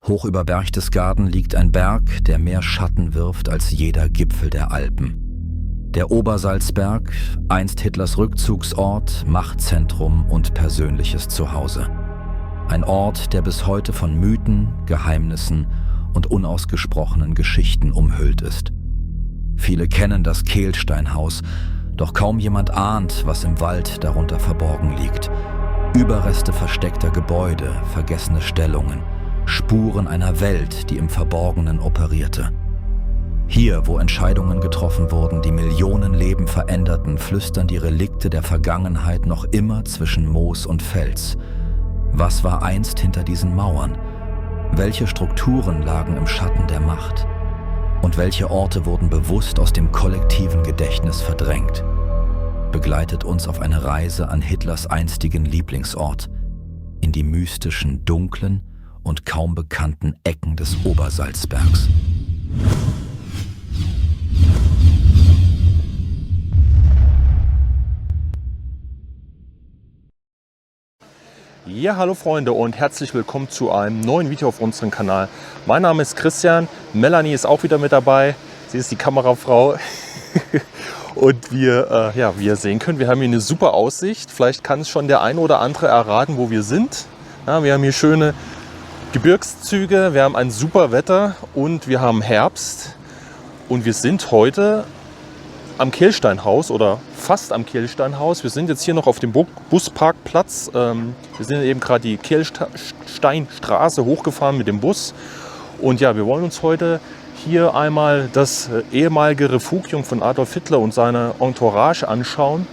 Hoch über Berchtesgaden liegt ein Berg, der mehr Schatten wirft als jeder Gipfel der Alpen. Der Obersalzberg, einst Hitlers Rückzugsort, Machtzentrum und persönliches Zuhause. Ein Ort, der bis heute von Mythen, Geheimnissen und unausgesprochenen Geschichten umhüllt ist. Viele kennen das Kehlsteinhaus, doch kaum jemand ahnt, was im Wald darunter verborgen liegt. Überreste versteckter Gebäude, vergessene Stellungen, Spuren einer Welt, die im Verborgenen operierte. Hier, wo Entscheidungen getroffen wurden, die Millionen Leben veränderten, flüstern die Relikte der Vergangenheit noch immer zwischen Moos und Fels. Was war einst hinter diesen Mauern? Welche Strukturen lagen im Schatten der Macht? Und welche Orte wurden bewusst aus dem kollektiven Gedächtnis verdrängt? Begleitet uns auf eine Reise an Hitlers einstigen Lieblingsort, in die mystischen, dunklen und kaum bekannten Ecken des Obersalzbergs. Ja, hallo Freunde und herzlich willkommen zu einem neuen Video auf unserem Kanal. Mein Name ist Christian, Melanie ist auch wieder mit dabei, sie ist die Kamerafrau. Und wie ihr sehen könnt, wir haben hier eine super Aussicht. Vielleicht kann es schon der ein oder andere erraten, wo wir sind. Ja, wir haben hier schöne Gebirgszüge, wir haben ein super Wetter und wir haben Herbst. Und wir sind heute am Kehlsteinhaus oder fast am Kehlsteinhaus. Wir sind jetzt hier noch auf dem Busparkplatz. Wir sind eben gerade die Kehlsteinstraße hochgefahren mit dem Bus. Und ja, wir wollen uns heute hier einmal das ehemalige Refugium von Adolf Hitler und seine Entourage anschauen.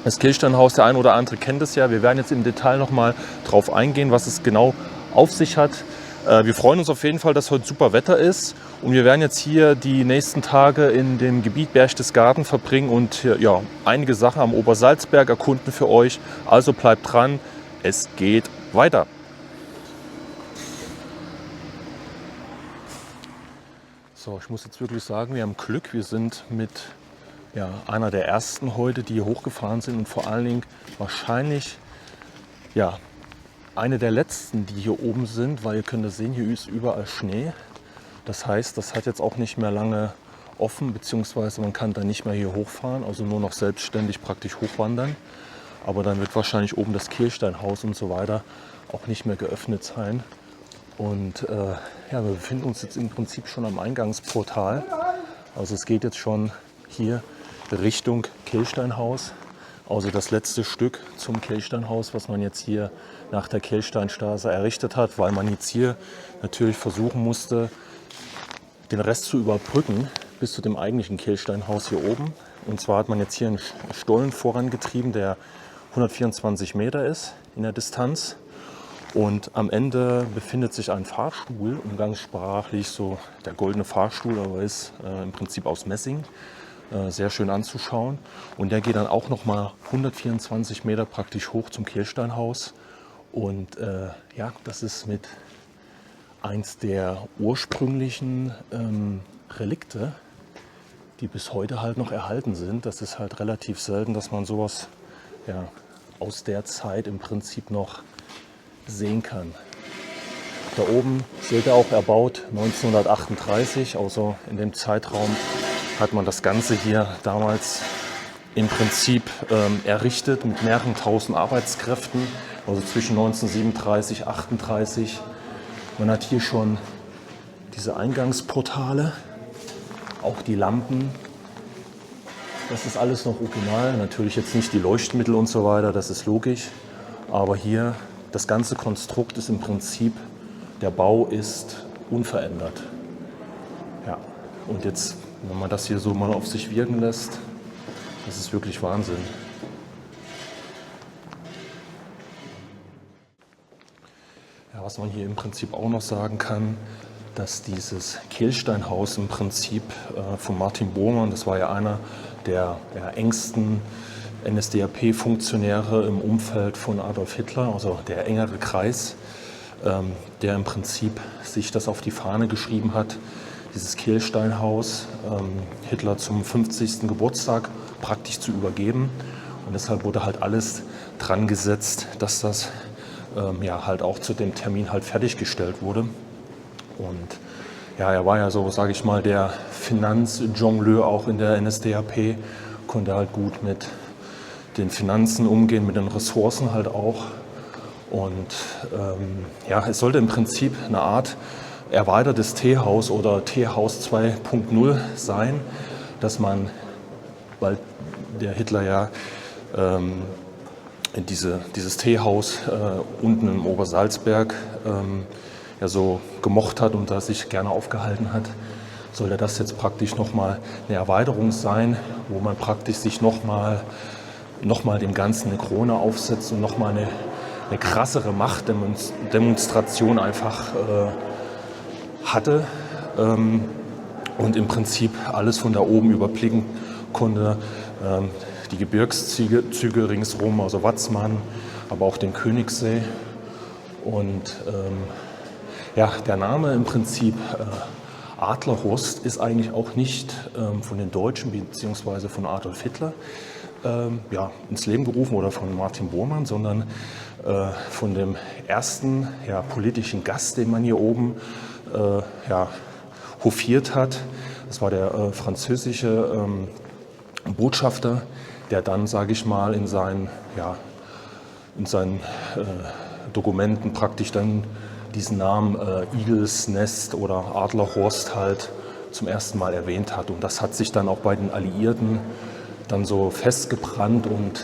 Das Kehlsteinhaus, der ein oder andere kennt es ja. Wir werden jetzt im Detail nochmal drauf eingehen, was es genau auf sich hat. Wir freuen uns auf jeden Fall, dass heute super Wetter ist. Und wir werden jetzt hier die nächsten Tage in dem Gebiet Berchtesgaden verbringen und ja, einige Sachen am Obersalzberg erkunden für euch. Also bleibt dran, es geht weiter. So, ich muss jetzt wirklich sagen, wir haben Glück. Wir sind mit einer der ersten heute, die hier hochgefahren sind und vor allen Dingen wahrscheinlich eine der letzten, die hier oben sind, weil ihr könnt das sehen, hier ist überall Schnee. Das heißt, das hat jetzt auch nicht mehr lange offen, beziehungsweise man kann da nicht mehr hier hochfahren, also nur noch selbstständig praktisch hochwandern. Aber dann wird wahrscheinlich oben das Kehlsteinhaus und so weiter auch nicht mehr geöffnet sein. Und wir befinden uns jetzt im Prinzip schon am Eingangsportal. Also es geht jetzt schon hier Richtung Kehlsteinhaus. Also das letzte Stück zum Kehlsteinhaus, was man jetzt hier nach der Kehlsteinstraße errichtet hat, weil man jetzt hier natürlich versuchen musste, den Rest zu überbrücken bis zu dem eigentlichen Kehlsteinhaus hier oben. Und zwar hat man jetzt hier einen Stollen vorangetrieben, der 124 Meter ist in der Distanz. Und am Ende befindet sich ein Fahrstuhl, umgangssprachlich so der goldene Fahrstuhl, aber ist im Prinzip aus Messing. Sehr schön anzuschauen. Und der geht dann auch nochmal 124 Meter praktisch hoch zum Kehlsteinhaus. Und das ist mit eins der ursprünglichen Relikte, die bis heute halt noch erhalten sind. Das ist halt relativ selten, dass man sowas aus der Zeit im Prinzip noch sehen kann. Da oben seht ihr auch erbaut 1938, also in dem Zeitraum hat man das Ganze hier damals im Prinzip errichtet mit mehreren tausend Arbeitskräften, also zwischen 1937 und 1938. Man hat hier schon diese Eingangsportale, auch die Lampen. Das ist alles noch original, natürlich jetzt nicht die Leuchtmittel und so weiter, das ist logisch, aber hier das ganze Konstrukt ist im Prinzip, der Bau ist unverändert. Ja, und jetzt, wenn man das hier so mal auf sich wirken lässt, das ist wirklich Wahnsinn. Ja, was man hier im Prinzip auch noch sagen kann, dass dieses Kehlsteinhaus im Prinzip von Martin Bormann, das war ja einer der engsten NSDAP-Funktionäre im Umfeld von Adolf Hitler, also der engere Kreis, der im Prinzip sich das auf die Fahne geschrieben hat, dieses Kehlsteinhaus Hitler zum 50. Geburtstag praktisch zu übergeben. Und deshalb wurde halt alles dran gesetzt, dass das halt auch zu dem Termin halt fertiggestellt wurde. Und ja, er war ja so, sage ich mal, der Finanzjongleur auch in der NSDAP, konnte halt gut mit den Finanzen umgehen, mit den Ressourcen halt auch. Und ja, es sollte im Prinzip eine Art erweitertes Teehaus oder Teehaus 2.0 sein, dass man, weil der Hitler ja dieses Teehaus unten im Obersalzberg ja so gemocht hat und da sich gerne aufgehalten hat, sollte das jetzt praktisch nochmal eine Erweiterung sein, wo man praktisch sich nochmal dem Ganzen eine Krone aufsetzt und nochmal eine krassere Machtdemonstration einfach hatte und im Prinzip alles von da oben überblicken konnte. Die Gebirgszüge ringsherum, also Watzmann, aber auch den Königssee. Und ja, der Name im Prinzip Adlerhorst ist eigentlich auch nicht von den Deutschen bzw. von Adolf Hitler ja, ins Leben gerufen oder von Martin Bormann, sondern von dem ersten politischen Gast, den man hier oben hofiert hat. Das war der französische Botschafter, der dann, sage ich mal, in seinen Dokumenten praktisch dann diesen Namen Igels Nest oder Adlerhorst halt zum ersten Mal erwähnt hat. Und das hat sich dann auch bei den Alliierten dann so festgebrannt, und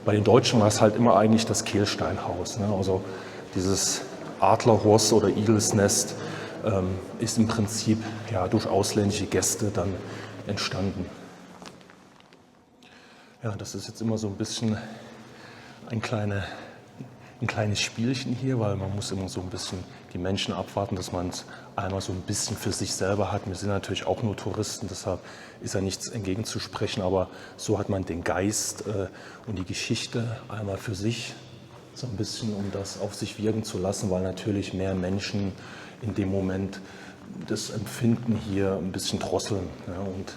bei den Deutschen war es halt immer eigentlich das Kehlsteinhaus. Ne? Also dieses Adlerhorst oder Igels Nest ist im Prinzip durch ausländische Gäste dann entstanden. Ja, das ist jetzt immer so ein bisschen ein kleines Spielchen hier, weil man muss immer so ein bisschen die Menschen abwarten, dass man es einmal so ein bisschen für sich selber hat. Wir sind natürlich auch nur Touristen, deshalb ist ja nichts entgegenzusprechen, aber so hat man den Geist und die Geschichte einmal für sich, so ein bisschen, um das auf sich wirken zu lassen, weil natürlich mehr Menschen in dem Moment das Empfinden hier ein bisschen drosseln. Ja, und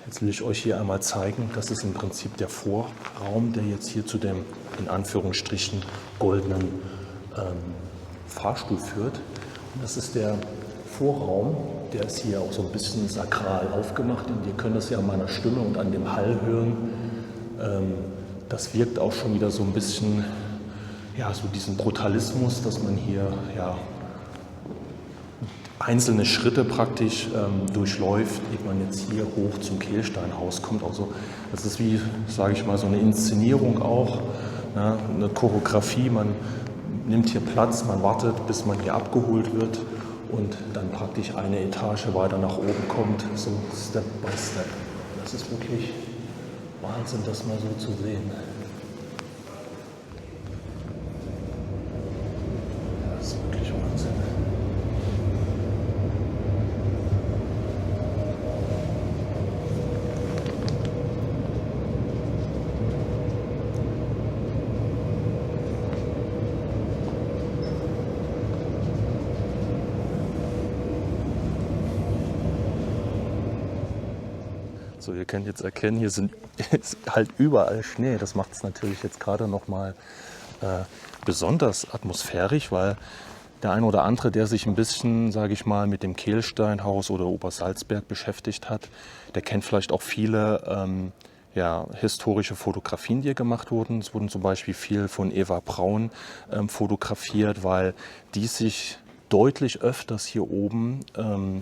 jetzt will ich euch hier einmal zeigen, das ist im Prinzip der Vorraum, der jetzt hier zu dem, in Anführungsstrichen, goldenen Fahrstuhl führt. Und das ist der Vorraum, der ist hier auch so ein bisschen sakral aufgemacht. Und ihr könnt das ja an meiner Stimme und an dem Hall hören. Das wirkt auch schon wieder so ein bisschen, so diesen Brutalismus, dass man hier einzelne Schritte praktisch durchläuft, ehe man jetzt hier hoch zum Kehlsteinhaus kommt. Also das ist wie, sage ich mal, so eine Inszenierung auch, eine Choreografie. Man nimmt hier Platz, man wartet, bis man hier abgeholt wird und dann praktisch eine Etage weiter nach oben kommt, so Step by Step. Das ist wirklich Wahnsinn, das mal so zu sehen. Das ist wirklich Wahnsinn. So, ihr könnt jetzt erkennen, hier ist halt überall Schnee. Das macht es natürlich jetzt gerade noch mal besonders atmosphärisch, weil der eine oder andere, der sich ein bisschen, sage ich mal, mit dem Kehlsteinhaus oder Obersalzberg beschäftigt hat, der kennt vielleicht auch viele historische Fotografien, die hier gemacht wurden. Es wurden zum Beispiel viel von Eva Braun fotografiert, weil die sich deutlich öfters hier oben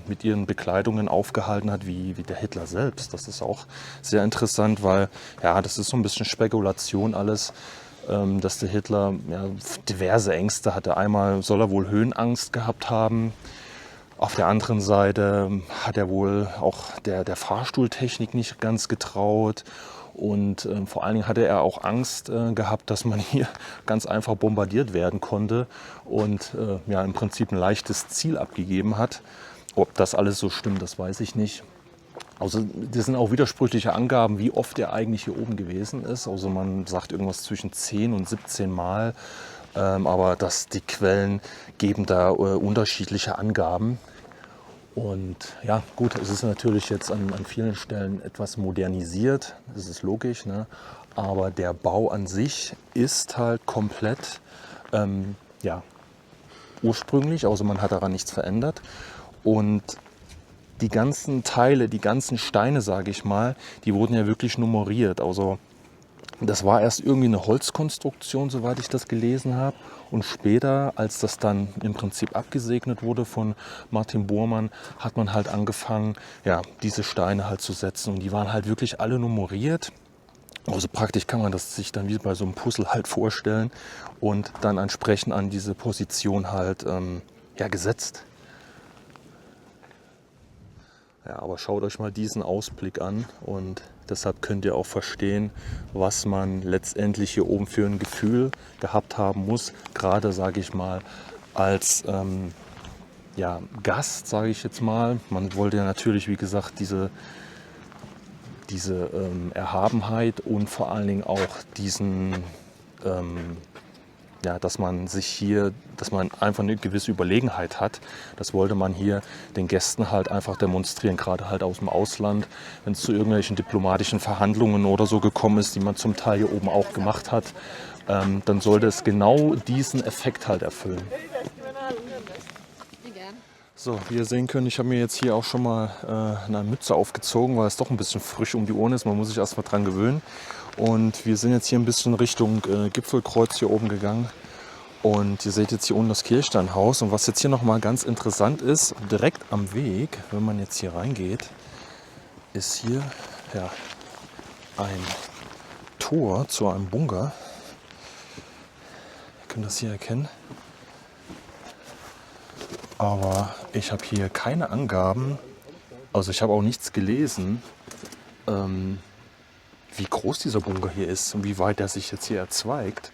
mit ihren Bekleidungen aufgehalten hat, wie der Hitler selbst. Das ist auch sehr interessant, weil das ist so ein bisschen Spekulation alles, dass der Hitler diverse Ängste hatte. Einmal soll er wohl Höhenangst gehabt haben. Auf der anderen Seite hat er wohl auch der Fahrstuhltechnik nicht ganz getraut. Und vor allen Dingen hatte er auch Angst gehabt, dass man hier ganz einfach bombardiert werden konnte und im Prinzip ein leichtes Ziel abgegeben hat. Ob das alles so stimmt, das weiß ich nicht. Also das sind auch widersprüchliche Angaben, wie oft er eigentlich hier oben gewesen ist. Also man sagt irgendwas zwischen 10 und 17 Mal, aber die Quellen geben da unterschiedliche Angaben. Und ja, gut, es ist natürlich jetzt an vielen Stellen etwas modernisiert, das ist logisch, ne? Aber der Bau an sich ist halt komplett ursprünglich, also man hat daran nichts verändert. Und die ganzen Teile, die ganzen Steine, sage ich mal, die wurden ja wirklich nummeriert. Also das war erst irgendwie eine Holzkonstruktion, soweit ich das gelesen habe. Und später, als das dann im Prinzip abgesegnet wurde von Martin Bormann, hat man halt angefangen, ja, diese Steine halt zu setzen. Und die waren halt wirklich alle nummeriert. Also praktisch kann man das sich dann wie bei so einem Puzzle halt vorstellen und dann entsprechend an diese Position halt ja, gesetzt. Ja, aber schaut euch mal diesen Ausblick an und deshalb könnt ihr auch verstehen, was man letztendlich hier oben für ein Gefühl gehabt haben muss. Gerade, sage ich mal, als ja, Gast, sage ich jetzt mal. Man wollte ja natürlich, wie gesagt, diese Erhabenheit und vor allen Dingen auch diesen, ja, dass man einfach eine gewisse Überlegenheit hat. Das wollte man hier den Gästen halt einfach demonstrieren, gerade halt aus dem Ausland, wenn es zu irgendwelchen diplomatischen Verhandlungen oder so gekommen ist, die man zum Teil hier oben auch gemacht hat, dann sollte es genau diesen Effekt halt erfüllen. So, wie ihr sehen könnt, ich habe mir jetzt hier auch schon mal eine Mütze aufgezogen, weil es doch ein bisschen frisch um die Ohren ist. Man muss sich erst mal dran gewöhnen. Und wir sind jetzt hier ein bisschen Richtung Gipfelkreuz hier oben gegangen. Und ihr seht jetzt hier unten das Kirchsteinhaus. Und was jetzt hier nochmal ganz interessant ist, direkt am Weg, wenn man jetzt hier reingeht, ist hier ja, ein Tor zu einem Bunker. Ihr könnt das hier erkennen. Aber ich habe hier keine Angaben, also ich habe auch nichts gelesen, wie groß dieser Bunker hier ist und wie weit er sich jetzt hier erzweigt.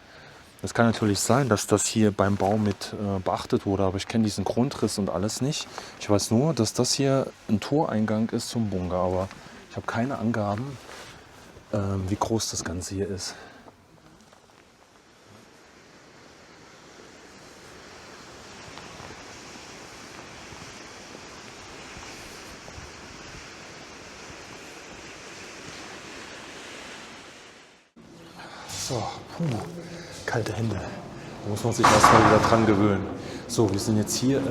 Es kann natürlich sein, dass das hier beim Bau mit beachtet wurde, aber ich kenne diesen Grundriss und alles nicht. Ich weiß nur, dass das hier ein Toreingang ist zum Bunker, aber ich habe keine Angaben, wie groß das Ganze hier ist. So, kalte Hände. Da muss man sich erstmal wieder dran gewöhnen. So, wir sind jetzt hier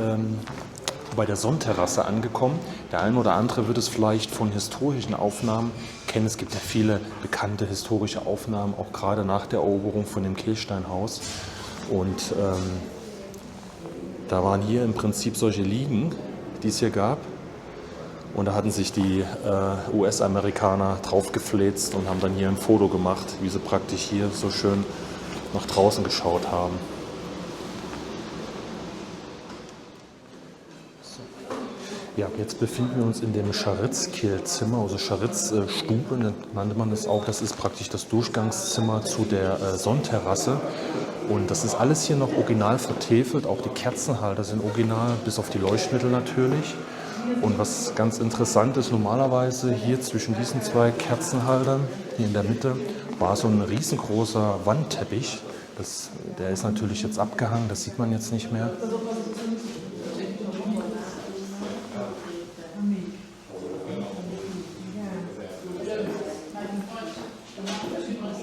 bei der Sonnterrasse angekommen. Der eine oder andere wird es vielleicht von historischen Aufnahmen kennen. Es gibt ja viele bekannte historische Aufnahmen, auch gerade nach der Eroberung von dem Kirchsteinhaus. Und da waren hier im Prinzip solche Liegen, die es hier gab. Und da hatten sich die US-Amerikaner draufgefläzt und haben dann hier ein Foto gemacht, wie sie praktisch hier so schön nach draußen geschaut haben. Ja, jetzt befinden wir uns in dem Scharitz-Kehlzimmer, also Scharitz-Stube nannte man das auch. Das ist praktisch das Durchgangszimmer zu der Sonnterrasse. Und das ist alles hier noch original vertefelt, auch die Kerzenhalter sind original, bis auf die Leuchtmittel natürlich. Und was ganz interessant ist, normalerweise hier zwischen diesen zwei Kerzenhaltern, hier in der Mitte, war so ein riesengroßer Wandteppich. Der ist natürlich jetzt abgehangen, das sieht man jetzt nicht mehr.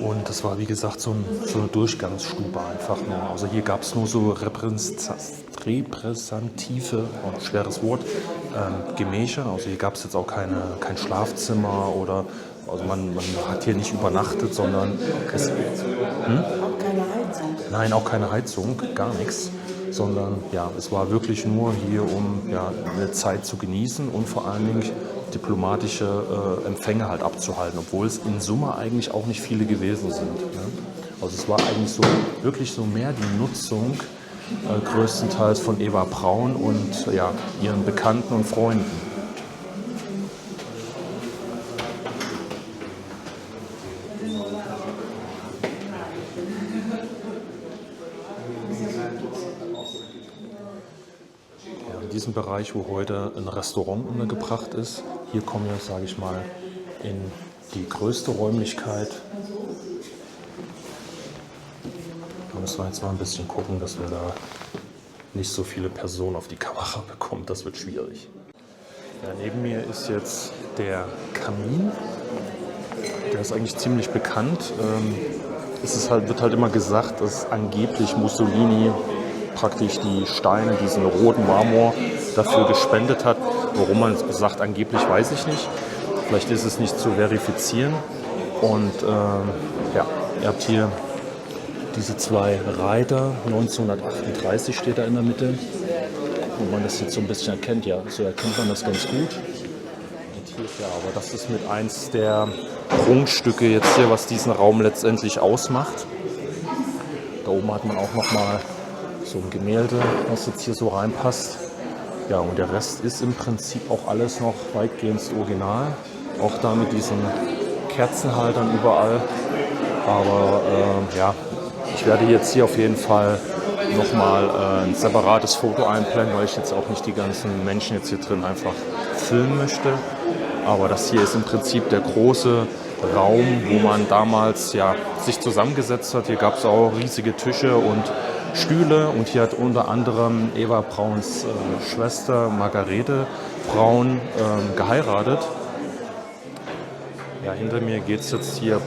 Und das war wie gesagt so eine Durchgangsstube einfach nur. Also hier gab es nur so repräsentative, schweres Wort, Gemächer. Also hier gab es jetzt auch kein Schlafzimmer oder, also man hat hier nicht übernachtet, sondern es, Auch keine Heizung. nein, auch keine Heizung, gar nichts. Sondern ja, es war wirklich nur hier, um ja, eine Zeit zu genießen und vor allen Dingen diplomatische Empfänge halt abzuhalten, obwohl es in Summe eigentlich auch nicht viele gewesen sind. Ne? Also es war eigentlich so wirklich so mehr die Nutzung größtenteils von Eva Braun und ja, ihren Bekannten und Freunden. In diesem Bereich, wo heute ein Restaurant untergebracht ist, hier kommen wir, sage ich mal, in die größte Räumlichkeit. Da müssen wir jetzt mal ein bisschen gucken, dass wir da nicht so viele Personen auf die Kamera bekommen. Das wird schwierig. Ja, neben mir ist jetzt der Kamin. Der ist eigentlich ziemlich bekannt. Wird halt immer gesagt, dass angeblich Mussolini praktisch die Steine, diesen roten Marmor dafür gespendet hat. Warum man sagt, angeblich weiß ich nicht. Vielleicht ist es nicht zu verifizieren. Und ja, ihr habt hier diese zwei Reiter, 1938 steht da in der Mitte. Und man das jetzt so ein bisschen erkennt, ja, so erkennt man das ganz gut. Ja, aber das ist mit eins der Prunkstücke jetzt hier, was diesen Raum letztendlich ausmacht. Da oben hat man auch noch mal so ein Gemälde, was jetzt hier so reinpasst. Ja, und der Rest ist im Prinzip auch alles noch weitgehend original. Auch da mit diesen Kerzenhaltern überall. Aber ja, ich werde jetzt hier auf jeden Fall nochmal ein separates Foto einblenden, weil ich jetzt auch nicht die ganzen Menschen jetzt hier drin einfach filmen möchte. Aber das hier ist im Prinzip der große Raum, wo man damals ja, sich zusammengesetzt hat. Hier gab es auch riesige Tische und Stühle. Und hier hat unter anderem Eva Brauns Schwester Margarete Braun geheiratet. Ja, hinter mir geht es jetzt hier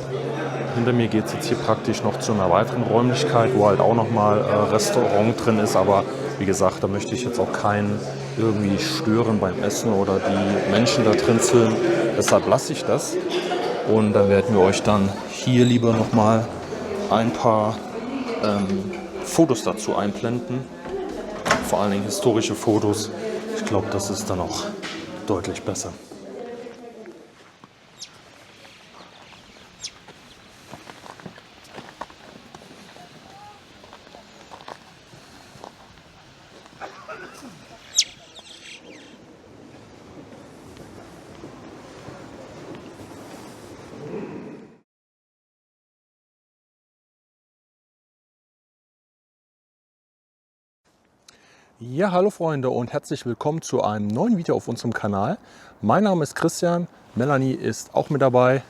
praktisch noch zu einer weiteren Räumlichkeit, wo halt auch nochmal Restaurant drin ist. Aber wie gesagt, da möchte ich jetzt auch keinen irgendwie stören beim Essen oder die Menschen da drin filmen. Deshalb lasse ich das. Und dann werden wir euch dann hier lieber nochmal ein paar Fotos dazu einblenden. Vor allen Dingen historische Fotos. Ich glaube, das ist dann auch deutlich besser. Ja, hallo Freunde und herzlich willkommen zu einem neuen Video auf unserem Kanal. Mein Name ist Christian, Melanie ist auch mit dabei.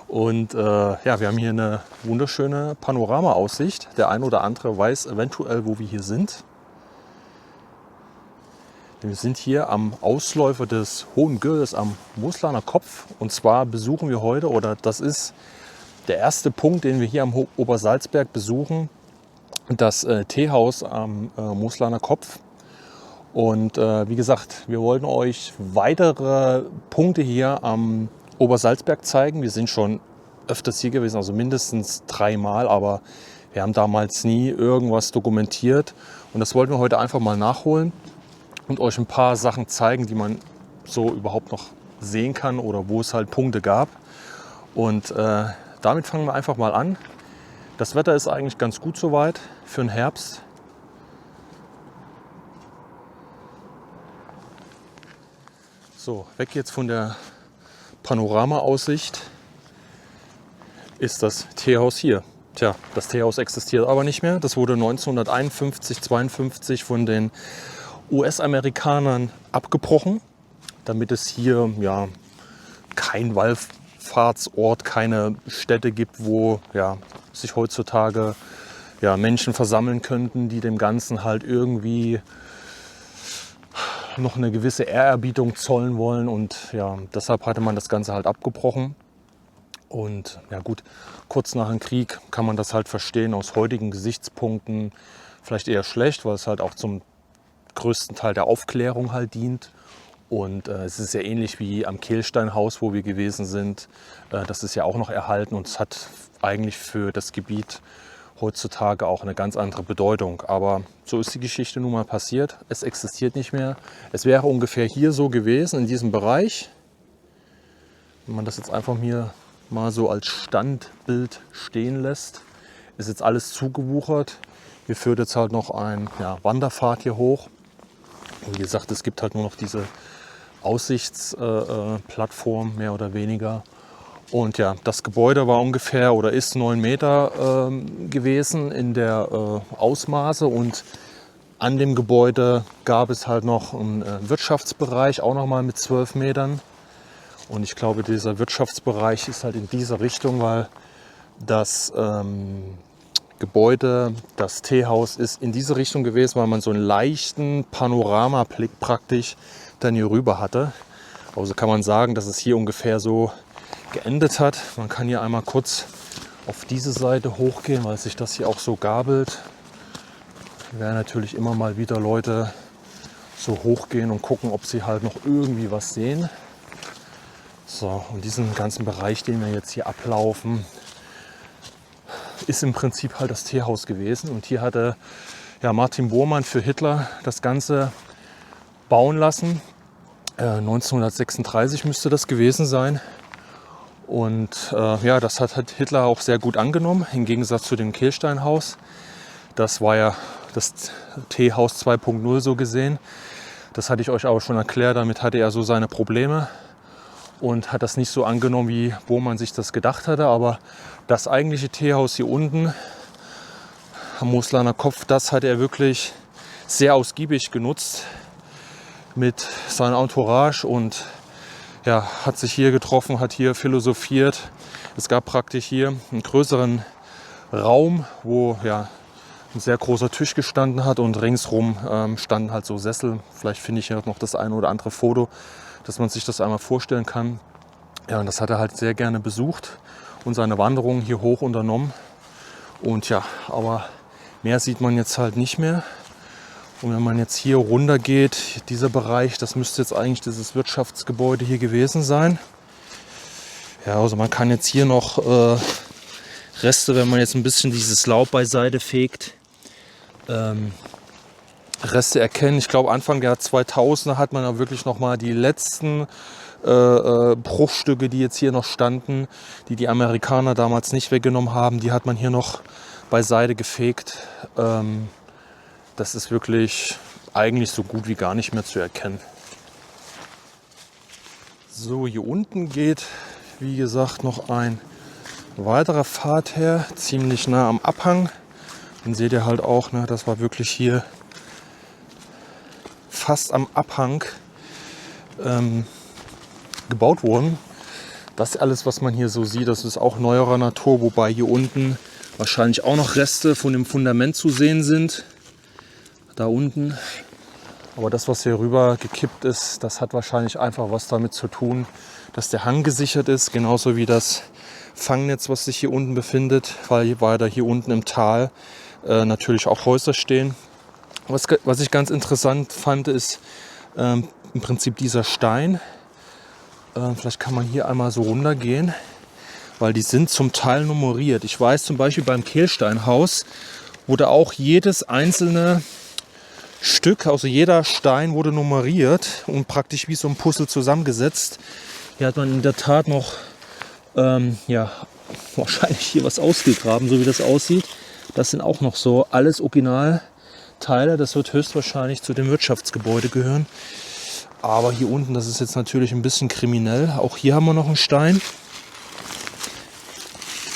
Und ja, wir haben hier eine wunderschöne Panorama-Aussicht. Der ein oder andere weiß eventuell, wo wir hier sind. Wir sind hier am Ausläufer des Hohen Gürles am Moslaner Kopf. Und zwar besuchen wir heute, oder das ist der erste Punkt, den wir hier am Obersalzberg besuchen, das Teehaus am Moslaner Kopf. Und wie gesagt, wir wollten euch weitere Punkte hier am Obersalzberg zeigen. Wir sind schon öfters hier gewesen, also mindestens 3 Mal, aber wir haben damals nie irgendwas dokumentiert. Und das wollten wir heute einfach mal nachholen und euch ein paar Sachen zeigen, die man so überhaupt noch sehen kann oder wo es halt Punkte gab. Und damit fangen wir einfach mal an. Das Wetter ist eigentlich ganz gut soweit für den Herbst. So, weg jetzt von der Panorama-Aussicht ist das Teehaus hier. Tja, das Teehaus existiert aber nicht mehr. Das wurde 1951, 52 von den US-Amerikanern abgebrochen, damit es hier ja kein Wallfahrtsort, keine Stätte gibt, wo ja, sich heutzutage ja, Menschen versammeln könnten, die dem Ganzen halt irgendwie noch eine gewisse Ehrerbietung zollen wollen. Und ja, deshalb hatte man das Ganze halt abgebrochen. Und ja gut, kurz nach dem Krieg kann man das halt verstehen, aus heutigen Gesichtspunkten vielleicht eher schlecht, weil es halt auch zum größten Teil der Aufklärung halt dient. Und es ist ja ähnlich wie am Kehlsteinhaus, wo wir gewesen sind. Das ist ja auch noch erhalten und es hat eigentlich für das Gebiet heutzutage auch eine ganz andere Bedeutung. Aber so ist die Geschichte nun mal passiert. Es existiert nicht mehr. Es wäre ungefähr hier so gewesen, in diesem Bereich. Wenn man das jetzt einfach hier mal so als Standbild stehen lässt, ist jetzt alles zugewuchert. Hier führt jetzt halt noch ein Wanderpfad hier hoch. Und wie gesagt, es gibt halt nur noch diese Aussichtsplattform, mehr oder weniger. Und ja, das Gebäude war ungefähr oder ist 9 Meter gewesen in der Ausmaße. Und an dem Gebäude gab es halt noch einen Wirtschaftsbereich, auch noch mal mit 12 Metern. Und ich glaube, dieser Wirtschaftsbereich ist halt in dieser Richtung, weil das Gebäude, das Teehaus ist in diese Richtung gewesen, weil man so einen leichten Panoramablick praktisch dann hier rüber hatte. Also kann man sagen, dass es hier ungefähr so geendet hat. Man kann hier einmal kurz auf diese Seite hochgehen, weil sich das hier auch so gabelt. werden natürlich immer mal wieder Leute so hochgehen und gucken, ob sie halt noch irgendwie was sehen. So, und diesen ganzen Bereich, den wir jetzt hier ablaufen, ist im Prinzip halt das Teehaus gewesen. Und hier hatte Martin Bormann für Hitler das Ganze bauen lassen. 1936 müsste das gewesen sein. Und das hat Hitler auch sehr gut angenommen, im Gegensatz zu dem Kehlsteinhaus. Das war ja das Teehaus 2.0 so gesehen. Das hatte ich euch aber schon erklärt, damit hatte er so seine Probleme und hat das nicht so angenommen, wie Bormann sich das gedacht hatte. Aber das eigentliche Teehaus hier unten am Moslaner Kopf, das hat er wirklich sehr ausgiebig genutzt mit seiner Entourage und hat sich hier getroffen, hat hier philosophiert. Es gab praktisch hier einen größeren Raum, wo ein sehr großer Tisch gestanden hat und ringsrum standen halt so Sessel. Vielleicht finde ich hier noch das eine oder andere Foto, dass man sich das einmal vorstellen kann. Ja, und das hat er halt sehr gerne besucht und seine Wanderungen hier hoch unternommen. Und aber mehr sieht man jetzt halt nicht mehr. Und wenn man jetzt hier runter geht, dieser Bereich, das müsste jetzt eigentlich dieses Wirtschaftsgebäude hier gewesen sein. Ja, also man kann jetzt hier noch Reste, wenn man jetzt ein bisschen dieses Laub beiseite fegt, Reste erkennen. Ich glaube, Anfang der 2000er hat man da wirklich noch mal die letzten Bruchstücke, die jetzt hier noch standen, die die Amerikaner damals nicht weggenommen haben, die hat man hier noch beiseite gefegt. Das ist wirklich eigentlich so gut wie gar nicht mehr zu erkennen. So, hier unten geht, wie gesagt, noch ein weiterer Pfad her, ziemlich nah am Abhang. Den seht ihr halt auch, ne, das war wirklich hier fast am Abhang gebaut worden. Das alles, was man hier so sieht, das ist auch neuerer Natur, wobei hier unten wahrscheinlich auch noch Reste von dem Fundament zu sehen sind. Da unten. Aber das, was hier rüber gekippt ist, das hat wahrscheinlich einfach was damit zu tun, dass der Hang gesichert ist, genauso wie das Fangnetz, was sich hier unten befindet, weil weiter hier unten im Tal natürlich auch Häuser stehen. Was ich ganz interessant fand, ist im Prinzip dieser Stein. Vielleicht kann man hier einmal so runtergehen, weil die sind zum Teil nummeriert. Ich weiß zum Beispiel beim Kehlsteinhaus wurde auch jedes einzelne Stück, also jeder Stein wurde nummeriert und praktisch wie so ein Puzzle zusammengesetzt. Hier hat man in der Tat noch wahrscheinlich hier was ausgegraben, so wie das aussieht. Das sind auch noch so alles Originalteile. Das wird höchstwahrscheinlich zu dem Wirtschaftsgebäude gehören. Aber hier unten, das ist jetzt natürlich ein bisschen kriminell. Auch hier haben wir noch einen Stein,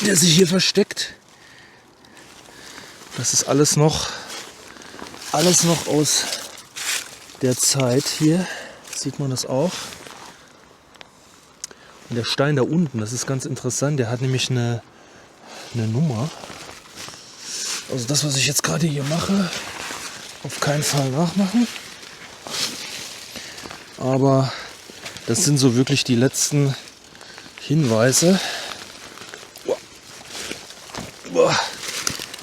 der sich hier versteckt. Das ist alles noch aus der Zeit hier. Sieht man das auch. Und der Stein da unten, das ist ganz interessant. Der hat nämlich eine Nummer. Also das, was ich jetzt gerade hier mache, auf keinen Fall nachmachen. Aber das sind so wirklich die letzten Hinweise,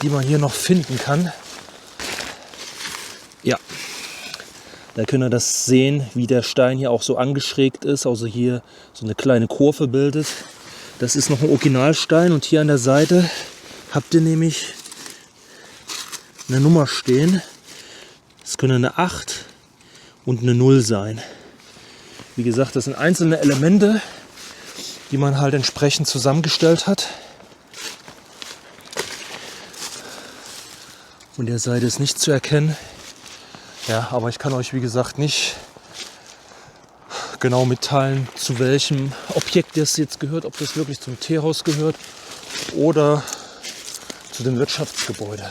die man hier noch finden kann. Ja, da könnt ihr das sehen, wie der Stein hier auch so angeschrägt ist, also hier so eine kleine Kurve bildet. Das ist noch ein Originalstein und hier an der Seite habt ihr nämlich eine Nummer stehen. Es könnte eine 8 und eine 0 sein. Wie gesagt, das sind einzelne Elemente, die man halt entsprechend zusammengestellt hat. Von der Seite ist nicht zu erkennen. Ja, aber ich kann euch, wie gesagt, nicht genau mitteilen, zu welchem Objekt das jetzt gehört, ob das wirklich zum Teehaus gehört oder zu dem Wirtschaftsgebäude.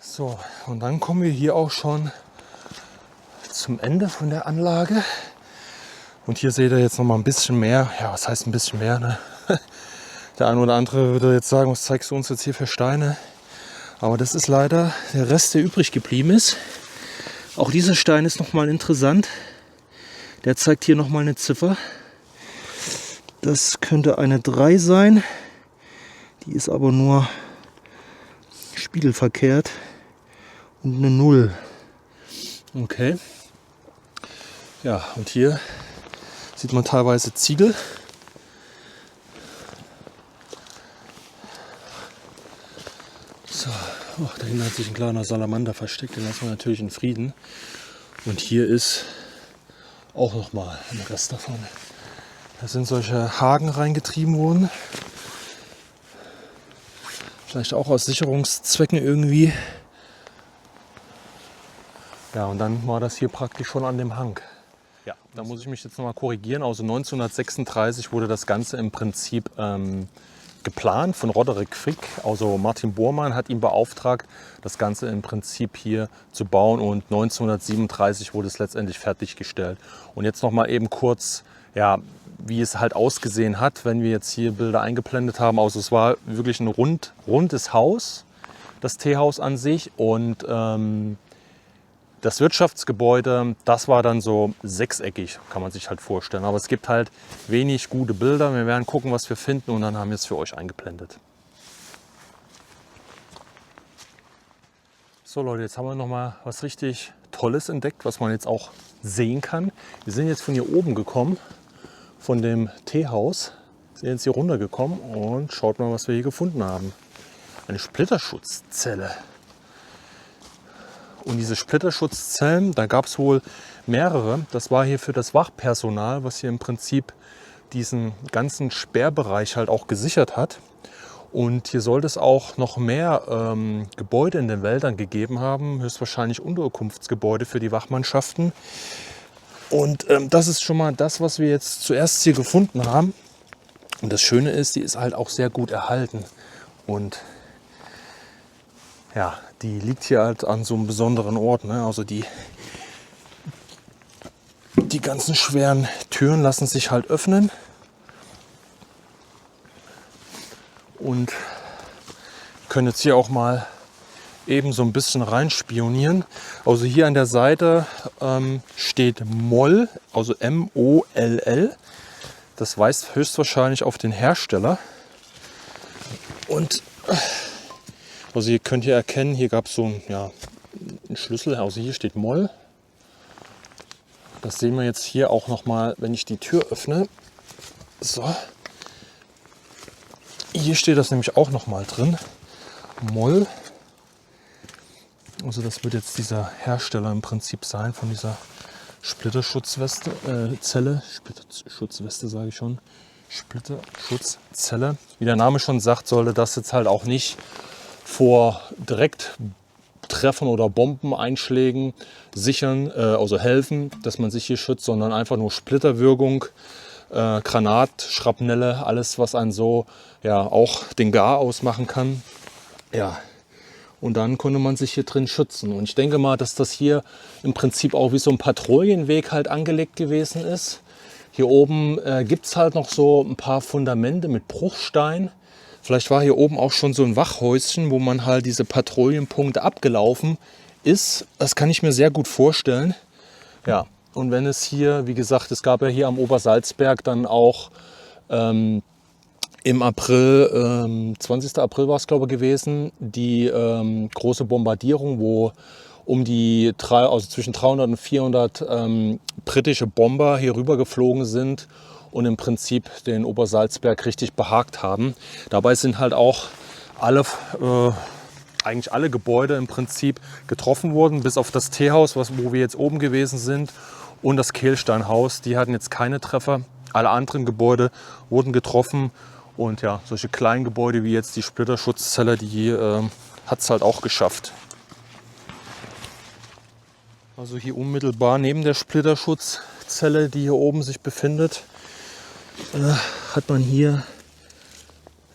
So, und dann kommen wir hier auch schon zum Ende von der Anlage. Und hier seht ihr jetzt noch mal ein bisschen mehr. Ja, was heißt ein bisschen mehr? Ne? Der eine oder andere würde jetzt sagen, was zeigst du uns jetzt hier für Steine? Aber das ist leider der Rest, der übrig geblieben ist. Auch dieser Stein ist noch mal interessant. Der zeigt hier noch mal eine Ziffer. Das könnte eine 3 sein. Die ist aber nur spiegelverkehrt. und eine 0. Okay. Ja, und hier sieht man teilweise Ziegel. So, oh, da hinten hat sich ein kleiner Salamander versteckt, den lassen wir natürlich in Frieden. Und hier ist auch nochmal ein Rest davon. Da sind solche Haken reingetrieben worden. Vielleicht auch aus Sicherungszwecken irgendwie. Ja, und dann war das hier praktisch schon an dem Hang. Ja, da muss ich mich jetzt nochmal korrigieren. Also 1936 wurde das Ganze im Prinzip geplant von Roderick Frick. Also Martin Bormann hat ihn beauftragt, das Ganze im Prinzip hier zu bauen. Und 1937 wurde es letztendlich fertiggestellt. Und jetzt nochmal eben kurz, ja, wie es halt ausgesehen hat, wenn wir jetzt hier Bilder eingeblendet haben. Also es war wirklich ein rundes Haus, das Teehaus an sich. Und das Wirtschaftsgebäude, das war dann so sechseckig, kann man sich halt vorstellen. Aber es gibt halt wenig gute Bilder. Wir werden gucken, was wir finden, und dann haben wir es für euch eingeblendet. So Leute, jetzt haben wir noch mal was richtig Tolles entdeckt, was man jetzt auch sehen kann. Wir sind jetzt von hier oben gekommen, von dem Teehaus. Sind jetzt hier runtergekommen und schaut mal, was wir hier gefunden haben. Eine Splitterschutzzelle. Und diese Splitterschutzzellen, da gab es wohl mehrere. Das war hier für das Wachpersonal, was hier im Prinzip diesen ganzen Sperrbereich halt auch gesichert hat. Und hier sollte es auch noch mehr Gebäude in den Wäldern gegeben haben, höchstwahrscheinlich Unterkunftsgebäude für die Wachmannschaften. Und das ist schon mal das, was wir jetzt zuerst hier gefunden haben. Und das Schöne ist, die ist halt auch sehr gut erhalten. Und ja, die liegt hier halt an so einem besonderen Ort. Ne? Also die ganzen schweren Türen lassen sich halt öffnen. Und können jetzt hier auch mal eben so ein bisschen reinspionieren. Also hier an der Seite steht Moll, also M-O-L-L. Das weist höchstwahrscheinlich auf den Hersteller. Und also ihr könnt hier erkennen, hier gab es so einen Schlüssel. Also hier steht Moll. Das sehen wir jetzt hier auch noch mal, wenn ich die Tür öffne. So. Hier steht das nämlich auch noch mal drin. Moll. Also das wird jetzt dieser Hersteller im Prinzip sein von dieser Splitterschutzweste, Splitterschutzweste sage ich schon. Splitterschutzzelle. Wie der Name schon sagt, sollte das jetzt halt auch nicht vor Direkttreffern oder Bombeneinschlägen sichern, also helfen, dass man sich hier schützt, sondern einfach nur Splitterwirkung, Granat, Schrapnelle, alles, was einen so auch den Gar ausmachen kann. Ja, und dann konnte man sich hier drin schützen. Und ich denke mal, dass das hier im Prinzip auch wie so ein Patrouillenweg halt angelegt gewesen ist. Hier oben gibt es halt noch so ein paar Fundamente mit Bruchstein. Vielleicht war hier oben auch schon so ein Wachhäuschen, wo man halt diese Patrouillenpunkte abgelaufen ist. Das kann ich mir sehr gut vorstellen. Ja, und wenn es hier, wie gesagt, es gab ja hier am Obersalzberg dann auch im April, 20. April war es glaube ich gewesen, die große Bombardierung, wo zwischen 300 und 400 britische Bomber hier rüber geflogen sind und im Prinzip den Obersalzberg richtig behagt haben. Dabei sind halt auch eigentlich alle Gebäude im Prinzip getroffen worden, bis auf das Teehaus, wo wir jetzt oben gewesen sind, und das Kehlsteinhaus. Die hatten jetzt keine Treffer. Alle anderen Gebäude wurden getroffen. Und ja, solche kleinen Gebäude wie jetzt die Splitterschutzzelle, die hat es halt auch geschafft. Also hier unmittelbar neben der Splitterschutzzelle, die hier oben sich befindet, hat man hier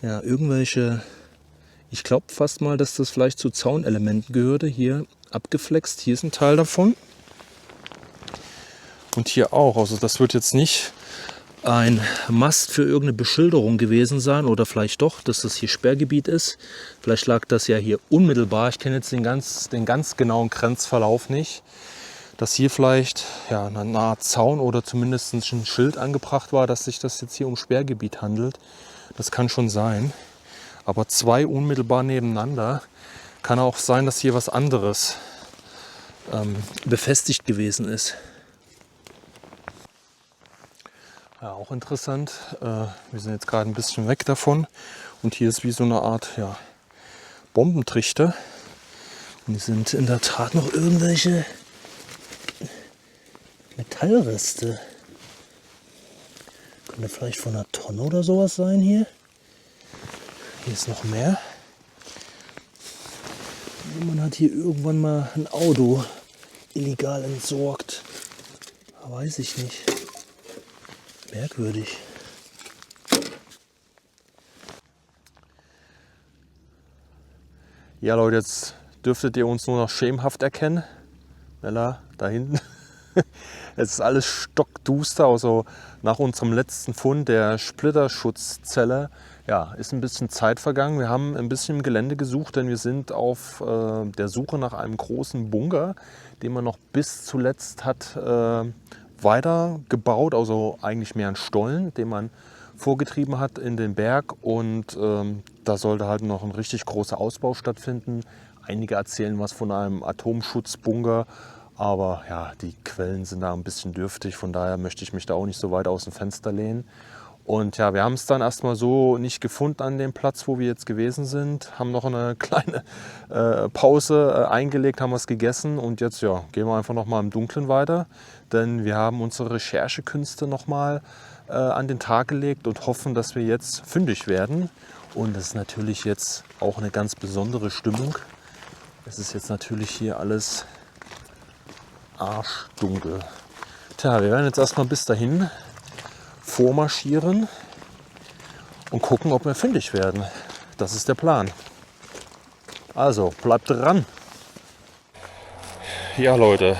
irgendwelche, ich glaube fast mal, dass das vielleicht zu Zaunelementen gehörte, hier abgeflext. Hier ist ein Teil davon. Und hier auch. Also das wird jetzt nicht ein Mast für irgendeine Beschilderung gewesen sein, oder vielleicht doch, dass das hier Sperrgebiet ist. Vielleicht lag das ja hier unmittelbar. Ich kenne jetzt den ganz genauen Grenzverlauf nicht. Dass hier vielleicht eine Art Zaun oder zumindest ein Schild angebracht war, dass sich das jetzt hier um Sperrgebiet handelt. Das kann schon sein. Aber zwei unmittelbar nebeneinander, kann auch sein, dass hier was anderes befestigt gewesen ist. Ja, auch interessant. Wir sind jetzt gerade ein bisschen weg davon und hier ist wie so eine Art Bombentrichter. Und hier sind in der Tat noch irgendwelche Metallreste. Könnte vielleicht von einer Tonne oder sowas sein hier. Hier ist noch mehr. Man hat hier irgendwann mal ein Auto illegal entsorgt. Aber weiß ich nicht. Merkwürdig. Ja Leute, jetzt dürftet ihr uns nur noch schemenhaft erkennen. Bella, da hinten. Es ist alles stockduster, also nach unserem letzten Fund der Splitterschutzzelle, ja, ist ein bisschen Zeit vergangen. Wir haben ein bisschen im Gelände gesucht, denn wir sind auf der Suche nach einem großen Bunker, den man noch bis zuletzt hat weiter gebaut, also eigentlich mehr ein Stollen, den man vorgetrieben hat in den Berg, und da sollte halt noch ein richtig großer Ausbau stattfinden. Einige erzählen was von einem Atomschutzbunker. Aber ja, die Quellen sind da ein bisschen dürftig, von daher möchte ich mich da auch nicht so weit aus dem Fenster lehnen. Und ja, wir haben es dann erstmal so nicht gefunden an dem Platz, wo wir jetzt gewesen sind. Haben noch eine kleine Pause eingelegt, haben was gegessen und jetzt ja, gehen wir einfach noch mal im Dunkeln weiter. Denn wir haben unsere Recherchekünste noch mal an den Tag gelegt und hoffen, dass wir jetzt fündig werden. Und das ist natürlich jetzt auch eine ganz besondere Stimmung. Es ist jetzt natürlich hier alles arschdunkel. Tja, wir werden jetzt erstmal bis dahin vormarschieren und gucken, ob wir fündig werden. Das ist der Plan. Also, bleibt dran. Ja Leute,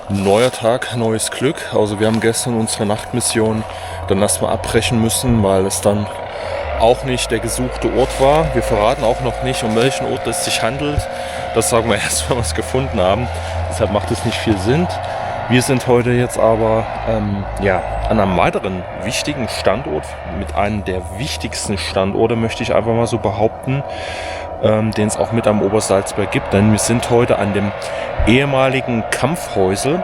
neuer Tag, neues Glück. Also wir haben gestern unsere Nachtmission dann erstmal abbrechen müssen, weil es dann auch nicht der gesuchte Ort war. Wir verraten auch noch nicht, um welchen Ort es sich handelt. Das sagen wir erst, wenn wir es gefunden haben. Deshalb macht es nicht viel Sinn. Wir sind heute jetzt aber an einem weiteren wichtigen Standort, mit einem der wichtigsten Standorte, möchte ich einfach mal so behaupten, den es auch mit am Obersalzberg gibt. Denn wir sind heute an dem ehemaligen Kampfhäusel,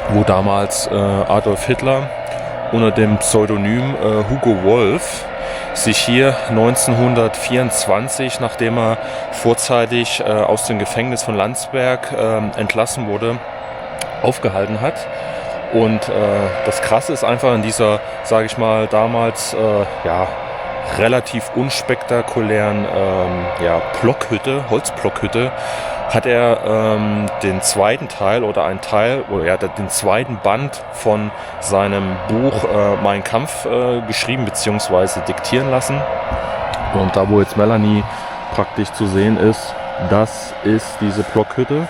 wo damals Adolf Hitler unter dem Pseudonym Hugo Wolf sich hier 1924, nachdem er vorzeitig aus dem Gefängnis von Landsberg entlassen wurde, aufgehalten hat. Und das Krasse ist einfach in dieser, sage ich mal, damals relativ unspektakulären Blockhütte, Holzblockhütte, hat er den zweiten Teil den zweiten Band von seinem Buch Mein Kampf geschrieben bzw. diktieren lassen. Und da, wo jetzt Melanie praktisch zu sehen ist, das ist diese Blockhütte.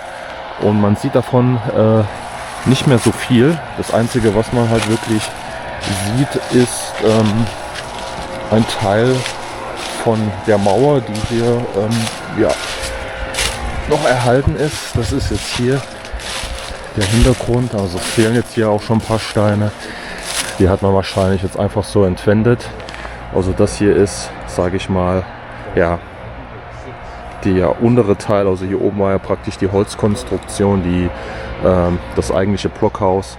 Und man sieht davon nicht mehr so viel. Das Einzige, was man halt wirklich sieht, ist ein Teil von der Mauer, die hier noch erhalten ist. Das ist jetzt hier der Hintergrund. Also fehlen jetzt hier auch schon ein paar Steine. Die hat man wahrscheinlich jetzt einfach so entwendet. Also das hier ist, sage ich mal, ja, der untere Teil. Also hier oben war ja praktisch die Holzkonstruktion, das eigentliche Blockhaus.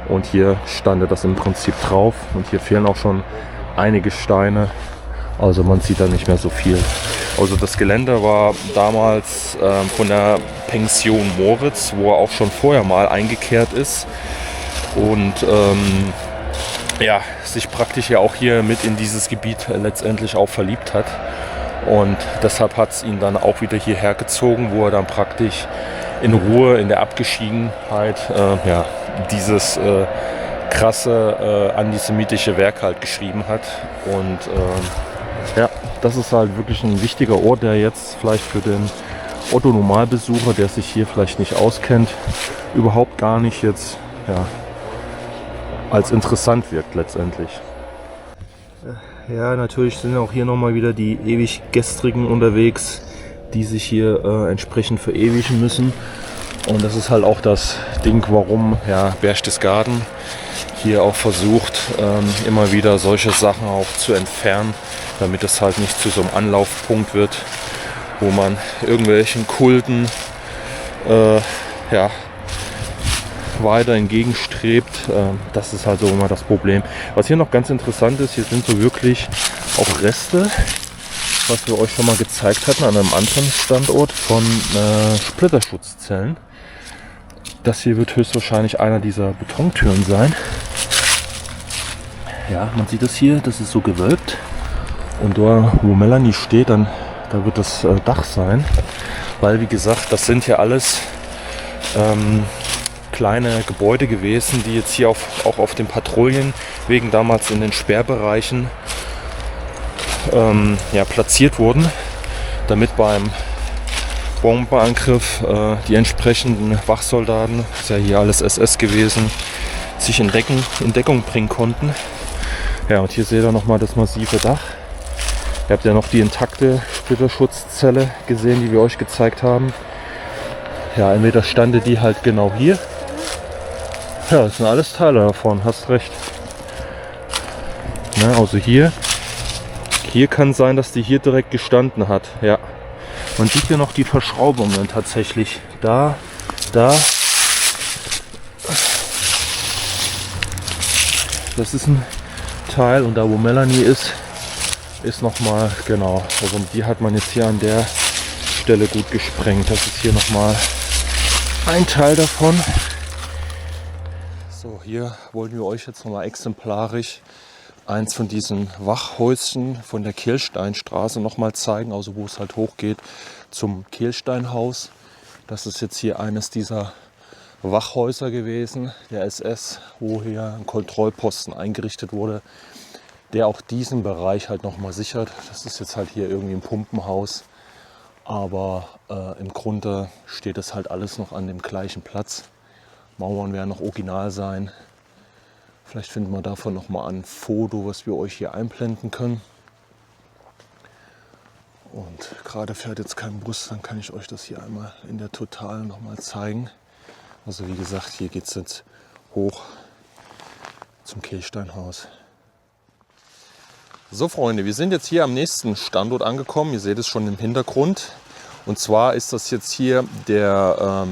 Und hier stand das im Prinzip drauf. Und hier fehlen auch schon einige Steine. Also man sieht da nicht mehr so viel. Also das Gelände war damals von der Pension Moritz, wo er auch schon vorher mal eingekehrt ist. Und sich praktisch ja auch hier mit in dieses Gebiet letztendlich auch verliebt hat. Und deshalb hat es ihn dann auch wieder hierher gezogen, wo er dann praktisch in Ruhe, in der Abgeschiedenheit dieses krasse antisemitische Werk halt geschrieben hat. Und das ist halt wirklich ein wichtiger Ort, der jetzt vielleicht für den Otto-Normalbesucher, der sich hier vielleicht nicht auskennt, überhaupt gar nicht jetzt als interessant wirkt letztendlich. Ja, natürlich sind auch hier nochmal wieder die ewig Gestrigen unterwegs, die sich hier entsprechend verewigen müssen. Und das ist halt auch das Ding, warum Berchtesgaden hier auch versucht, immer wieder solche Sachen auch zu entfernen, damit es halt nicht zu so einem Anlaufpunkt wird, wo man irgendwelchen Kulten ja, weiter entgegenstrebt. Das ist halt so immer das Problem. Was hier noch ganz interessant ist, hier sind so wirklich auch Reste, was wir euch schon mal gezeigt hatten an einem anderen Standort von Splitterschutzzellen. Das hier wird höchstwahrscheinlich einer dieser Betontüren sein. Ja, man sieht es hier, das ist so gewölbt. Und da, wo Melanie steht, da wird das Dach sein. Weil, wie gesagt, das sind ja alles kleine Gebäude gewesen, die jetzt hier auch auf den Patrouillenwegen damals in den Sperrbereichen platziert wurden, damit beim Bombenangriff die entsprechenden Wachsoldaten, das ist ja hier alles SS gewesen, sich in Deckung bringen konnten. Ja, und hier seht ihr nochmal das massive Dach. Ihr habt ja noch die intakte Splitterschutzzelle gesehen, die wir euch gezeigt haben. Ja, entweder stande die halt genau hier. Ja, das sind alles Teile davon, hast recht. Na, also hier kann sein, dass die hier direkt gestanden hat. Ja, man sieht hier noch die Verschraubungen tatsächlich. Da. Das ist ein Teil und da wo Melanie ist nochmal, genau, also die hat man jetzt hier an der Stelle gut gesprengt. Das ist hier nochmal ein Teil davon. So, hier wollten wir euch jetzt nochmal exemplarisch eins von diesen Wachhäuschen von der Kehlsteinstraße nochmal zeigen, also wo es halt hochgeht zum Kehlsteinhaus. Das ist jetzt hier eines dieser Wachhäuser gewesen, der SS, wo hier ein Kontrollposten eingerichtet wurde, der auch diesen Bereich halt nochmal sichert. Das ist jetzt halt hier irgendwie ein Pumpenhaus, aber im Grunde steht es halt alles noch an dem gleichen Platz. Mauern werden noch original sein. Vielleicht finden wir davon noch mal ein Foto, was wir euch hier einblenden können. Und gerade fährt jetzt kein Bus, dann kann ich euch das hier einmal in der Totalen noch mal zeigen. Also wie gesagt, hier geht es jetzt hoch zum Kehlsteinhaus. So Freunde, wir sind jetzt hier am nächsten Standort angekommen. Ihr seht es schon im Hintergrund. Und zwar ist das jetzt hier der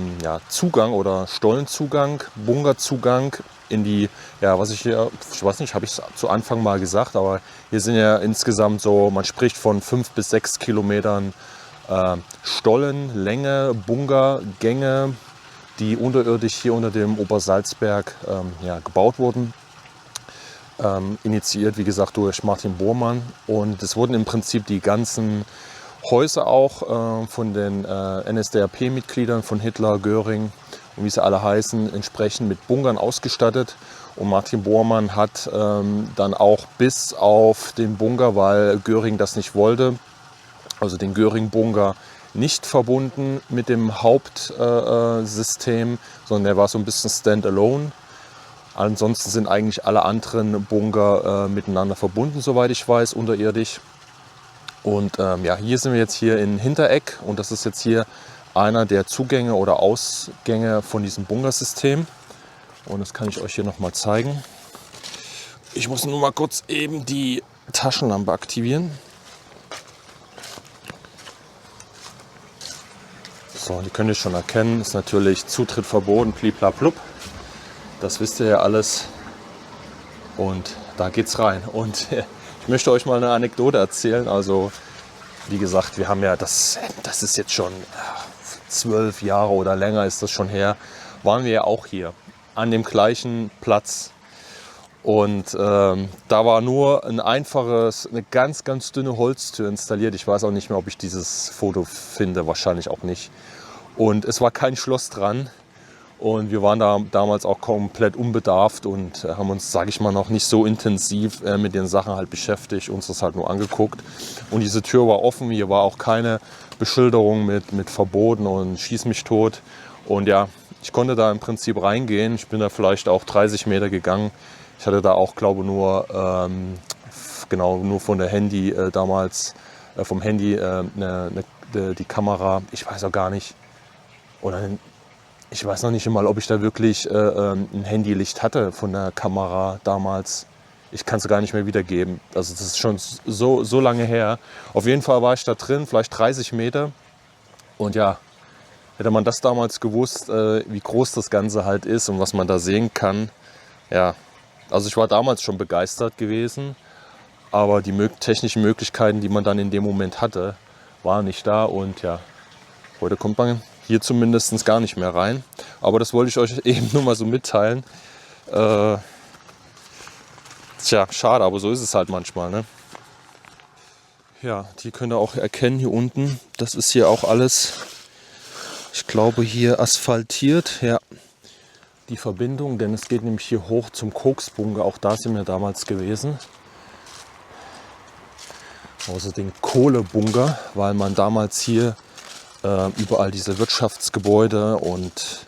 Zugang oder Stollenzugang, Bunkerzugang in die, ja, ich weiß nicht, habe ich es zu Anfang mal gesagt, aber hier sind ja insgesamt so, man spricht von 5 bis 6 Kilometern Stollenlänge, Bunkergänge, die unterirdisch hier unter dem Obersalzberg gebaut wurden. Initiiert, wie gesagt, durch Martin Bormann. Und es wurden im Prinzip die ganzen Häuser auch von den NSDAP-Mitgliedern von Hitler, Göring und wie sie alle heißen, entsprechend mit Bunkern ausgestattet. Und Martin Bormann hat dann auch bis auf den Bunker, weil Göring das nicht wollte, also den Göring-Bunker nicht verbunden mit dem Hauptsystem, sondern der war so ein bisschen standalone. Ansonsten sind eigentlich alle anderen Bunker miteinander verbunden, soweit ich weiß, unterirdisch. Und hier sind wir jetzt hier in Hintereck und das ist jetzt hier einer der Zugänge oder Ausgänge von diesem Bunkersystem. Und das kann ich euch hier nochmal zeigen. Ich muss nur mal kurz eben die Taschenlampe aktivieren. So, die könnt ihr schon erkennen, ist natürlich Zutritt verboten, bliblablub. Das wisst ihr ja alles. Und da geht's rein. Und ich möchte euch mal eine Anekdote erzählen. Also, wie gesagt, wir haben ja, das ist jetzt schon 12 Jahre oder länger ist das schon her, waren wir ja auch hier an dem gleichen Platz. Und da war nur eine ganz, ganz dünne Holztür installiert. Ich weiß auch nicht mehr, ob ich dieses Foto finde, wahrscheinlich auch nicht. Und es war kein Schloss dran. Und wir waren da damals auch komplett unbedarft und haben uns, sage ich mal, noch nicht so intensiv mit den Sachen halt beschäftigt, uns das halt nur angeguckt. Und diese Tür war offen, hier war auch keine Beschilderung mit Verboten und Schieß mich tot. Und ja, ich konnte da im Prinzip reingehen. Ich bin da vielleicht auch 30 Meter gegangen. Ich hatte da auch, glaube nur von der Handy damals, vom Handy die Kamera, ich weiß auch gar nicht, oder ich weiß noch nicht einmal, ob ich da wirklich ein Handylicht hatte von der Kamera damals. Ich kann es gar nicht mehr wiedergeben. Also das ist schon so lange her. Auf jeden Fall war ich da drin, vielleicht 30 Meter. Und ja, Hätte man das damals gewusst, wie groß das Ganze halt ist und was man da sehen kann. Ja, also ich war damals schon begeistert gewesen, aber die technischen Möglichkeiten, die man dann in dem Moment hatte, waren nicht da. Und ja, heute kommt man hier zumindest gar nicht mehr rein. Aber das wollte ich euch eben nur mal so mitteilen. Tja, schade, aber so ist es halt manchmal, ne? Ja, die könnt ihr auch erkennen hier unten. Das ist hier auch alles, ich glaube, hier asphaltiert. Ja, die Verbindung, denn es geht nämlich hier hoch zum Koksbunker. Auch da sind wir damals gewesen. Also den Kohlebunker, weil man damals hier überall diese Wirtschaftsgebäude und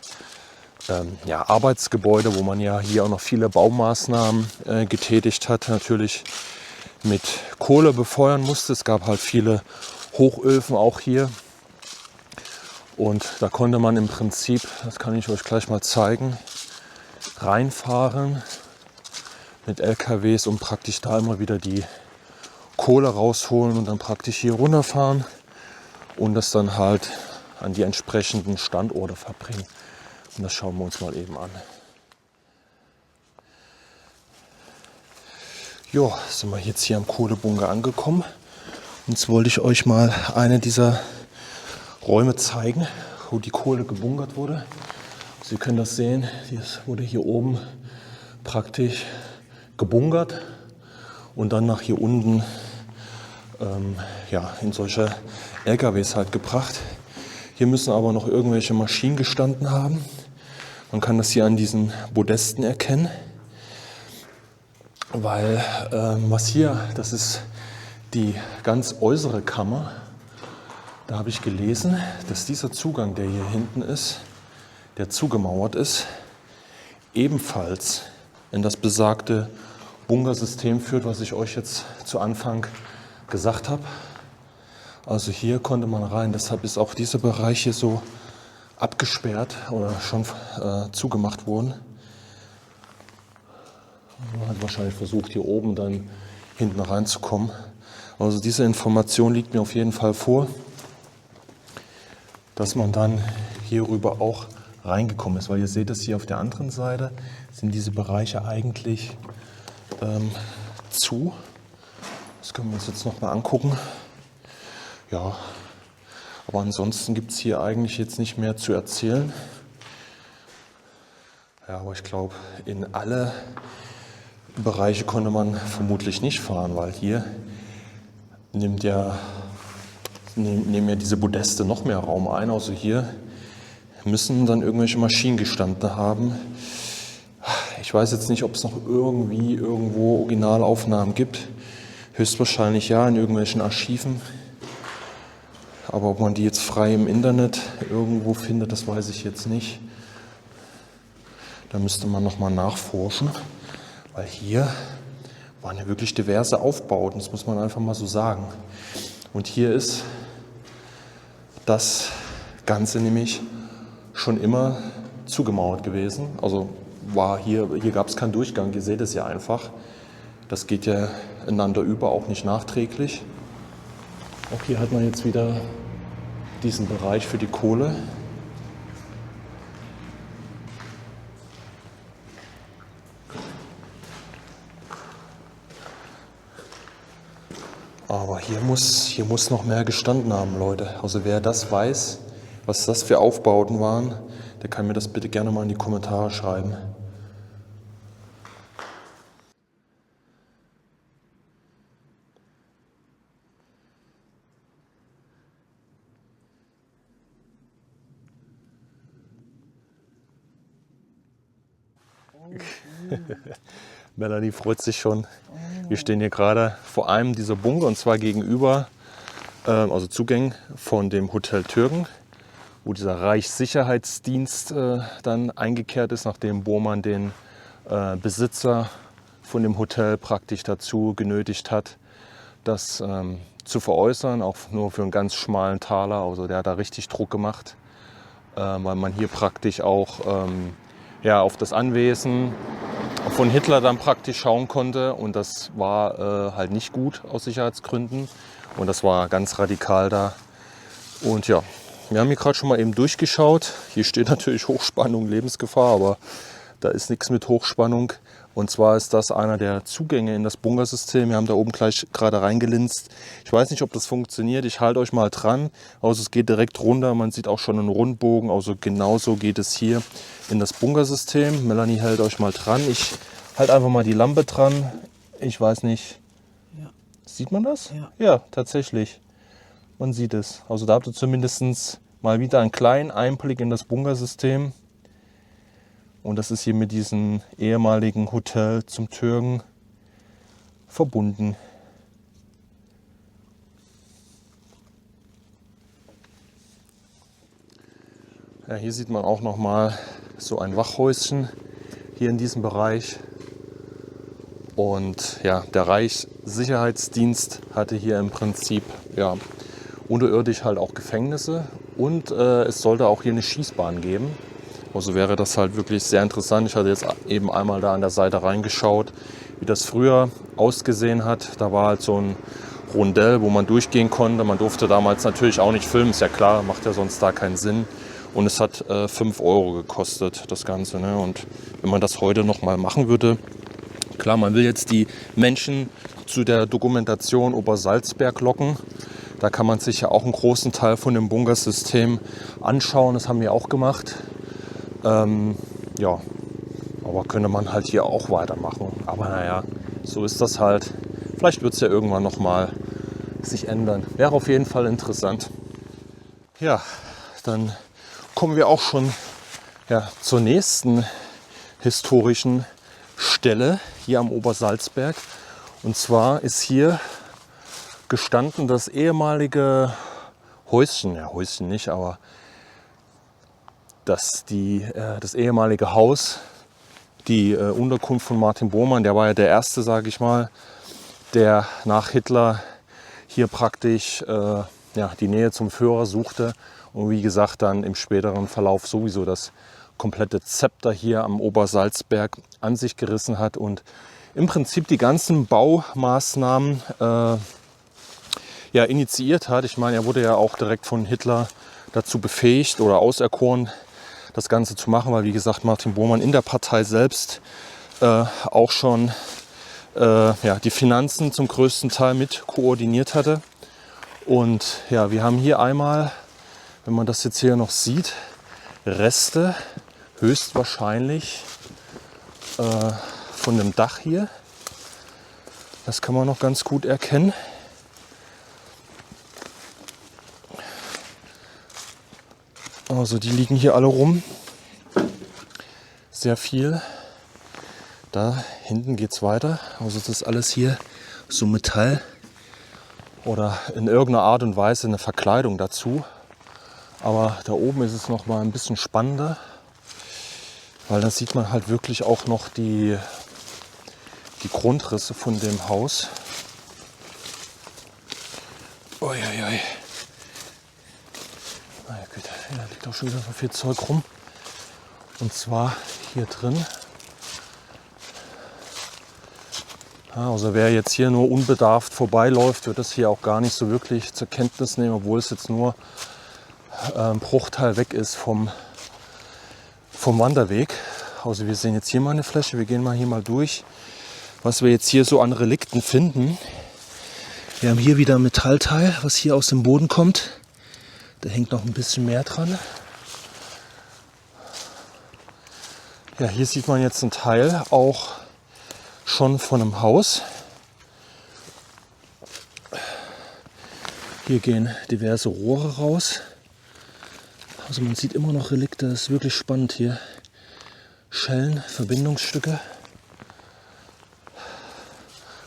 ja, Arbeitsgebäude, wo man ja hier auch noch viele Baumaßnahmen getätigt hat, natürlich mit Kohle befeuern musste. Es gab halt viele Hochöfen auch hier. Und da konnte man im Prinzip, das kann ich euch gleich mal zeigen, reinfahren mit LKWs und praktisch da immer wieder die Kohle rausholen und dann praktisch hier runterfahren und das dann halt an die entsprechenden Standorte verbringen. Und das schauen wir uns mal eben an. Jo, sind wir jetzt hier am Kohlebunker angekommen. Und jetzt wollte ich euch mal eine dieser Räume zeigen, wo die Kohle gebunkert wurde. Sie können das sehen, es wurde hier oben praktisch gebunkert und dann nach hier unten ja, in solche LKWs halt gebracht. Hier müssen aber noch irgendwelche Maschinen gestanden haben. Man kann das hier an diesen Podesten erkennen, weil was hier, das ist die ganz äußere Kammer. Da habe ich gelesen, dass dieser Zugang, der hier hinten ist, der zugemauert ist, ebenfalls in das besagte Bunkersystem führt, was ich euch jetzt zu Anfang gesagt habe. Also hier konnte man rein, deshalb ist auch dieser Bereich hier so abgesperrt oder schon zugemacht worden. Man hat wahrscheinlich versucht, hier oben dann hinten reinzukommen. Also diese Information liegt mir auf jeden Fall vor, dass man dann hierüber auch reingekommen ist. Weil ihr seht es hier auf der anderen Seite, sind diese Bereiche eigentlich zu. Das können wir uns jetzt noch mal angucken. Ja, aber ansonsten gibt es hier eigentlich jetzt nicht mehr zu erzählen. Ja, aber ich glaube, in alle Bereiche konnte man vermutlich nicht fahren, weil hier nehmen ja diese Podeste noch mehr Raum ein. Also hier müssen dann irgendwelche Maschinen gestanden haben. Ich weiß jetzt nicht, ob es noch irgendwo Originalaufnahmen gibt. Höchstwahrscheinlich ja, in irgendwelchen Archiven. Aber ob man die jetzt frei im Internet irgendwo findet, das weiß ich jetzt nicht. Da müsste man nochmal nachforschen. Weil hier waren ja wirklich diverse Aufbauten, das muss man einfach mal so sagen. Und hier ist das Ganze nämlich schon immer zugemauert gewesen. Also war hier gab es keinen Durchgang, ihr seht es ja einfach. Das geht ja ineinander über, auch nicht nachträglich. Auch hier hat man jetzt wieder diesen Bereich für die Kohle. Aber hier muss noch mehr gestanden haben, Leute. Also wer das weiß, was das für Aufbauten waren, der kann mir das bitte gerne mal in die Kommentare schreiben. Melanie freut sich schon. Wir stehen hier gerade vor einem dieser Bunker und zwar gegenüber, also Zugängen von dem Hotel Türken, wo dieser Reichssicherheitsdienst dann eingekehrt ist, nachdem Bormann den Besitzer von dem Hotel praktisch dazu genötigt hat, das zu veräußern, auch nur für einen ganz schmalen Taler. Also der hat da richtig Druck gemacht, weil man hier praktisch auch auf das Anwesen von Hitler dann praktisch schauen konnte und das war halt nicht gut aus Sicherheitsgründen und das war ganz radikal da. Und ja, wir haben hier gerade schon mal eben durchgeschaut. Hier steht natürlich Hochspannung, Lebensgefahr, aber da ist nichts mit Hochspannung. Und zwar ist das einer der Zugänge in das Bunkersystem. Wir haben da oben gleich gerade reingelinst. Ich weiß nicht, ob das funktioniert. Ich halte euch mal dran. Also es geht direkt runter. Man sieht auch schon einen Rundbogen. Also genauso geht es hier in das Bunkersystem. Melanie hält euch mal dran. Ich halte einfach mal die Lampe dran. Ich weiß nicht. Ja. Sieht man das? Ja. Ja, tatsächlich. Man sieht es. Also da habt ihr zumindest mal wieder einen kleinen Einblick in das Bunkersystem. Und das ist hier mit diesem ehemaligen Hotel zum Türken verbunden. Ja, hier sieht man auch noch mal so ein Wachhäuschen hier in diesem Bereich. Und ja, der Reichssicherheitsdienst hatte hier im Prinzip ja, unterirdisch halt auch Gefängnisse. Und es sollte auch hier eine Schießbahn geben. Also wäre das halt wirklich sehr interessant. Ich hatte jetzt eben einmal da an der Seite reingeschaut, wie das früher ausgesehen hat. Da war halt so ein Rondell, wo man durchgehen konnte. Man durfte damals natürlich auch nicht filmen, ist ja klar, macht ja sonst da keinen Sinn. Und es hat 5 € gekostet, das Ganze. Ne? Und wenn man das heute noch mal machen würde, klar, man will jetzt die Menschen zu der Dokumentation Obersalzberg locken. Da kann man sich ja auch einen großen Teil von dem Bunkersystem anschauen. Das haben wir auch gemacht. Ja, aber könnte man halt hier auch weitermachen. Aber naja, so ist das halt. Vielleicht wird es ja irgendwann nochmal sich ändern. Wäre auf jeden Fall interessant. Ja, dann kommen wir auch schon zur nächsten historischen Stelle hier am Obersalzberg. Und zwar ist hier gestanden das ehemalige Häuschen, ja Häuschen nicht, aber das ehemalige Haus, die Unterkunft von Martin Bormann, der war ja der Erste, sage ich mal, der nach Hitler hier praktisch die Nähe zum Führer suchte und wie gesagt dann im späteren Verlauf sowieso das komplette Zepter hier am Obersalzberg an sich gerissen hat und im Prinzip die ganzen Baumaßnahmen initiiert hat. Ich meine, er wurde ja auch direkt von Hitler dazu befähigt oder auserkoren, das Ganze zu machen, weil wie gesagt Martin Bormann in der Partei selbst auch schon die Finanzen zum größten Teil mit koordiniert hatte. Und ja, wir haben hier einmal, wenn man das jetzt hier noch sieht, Reste höchstwahrscheinlich von dem Dach hier. Das kann man noch ganz gut erkennen. Also die liegen hier alle rum. Sehr viel. Da hinten geht es weiter. Also das ist alles hier so Metall oder in irgendeiner Art und Weise eine Verkleidung dazu. Aber da oben ist es noch mal ein bisschen spannender, weil da sieht man halt wirklich auch noch die Grundrisse von dem Haus. Uiuiui. Meine Güte, da liegt auch schon wieder so viel Zeug rum. Und zwar hier drin. Also wer jetzt hier nur unbedarft vorbeiläuft, wird das hier auch gar nicht so wirklich zur Kenntnis nehmen, obwohl es jetzt nur ein Bruchteil weg ist vom Wanderweg. Also wir sehen jetzt hier mal eine Fläche, wir gehen mal hier mal durch, was wir jetzt hier so an Relikten finden. Wir haben hier wieder ein Metallteil, was hier aus dem Boden kommt. Da hängt noch ein bisschen mehr dran. Ja, hier sieht man jetzt einen Teil auch schon von einem Haus. Hier gehen diverse Rohre raus. Also man sieht immer noch Relikte, das ist wirklich spannend hier. Schellen, Verbindungsstücke.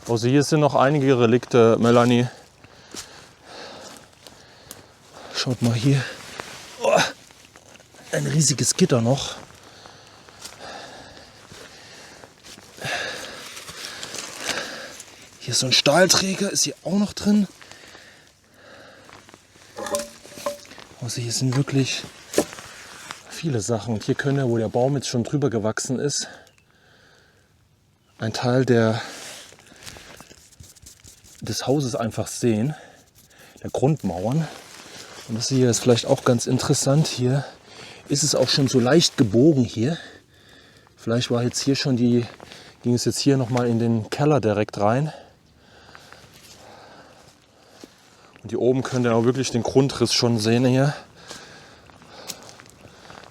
Also hier sind noch einige Relikte, Melanie. Schaut mal hier. Oh, ein riesiges Gitter noch. Hier ist so ein Stahlträger, ist hier auch noch drin. Also hier sind wirklich viele Sachen. Und hier können wir, wo der Baum jetzt schon drüber gewachsen ist, ein Teil des Hauses einfach sehen, der Grundmauern. Und das hier ist vielleicht auch ganz interessant. Hier ist es auch schon so leicht gebogen hier. Vielleicht war jetzt hier schon ging es jetzt hier nochmal in den Keller direkt rein. Und hier oben könnt ihr auch wirklich den Grundriss schon sehen hier.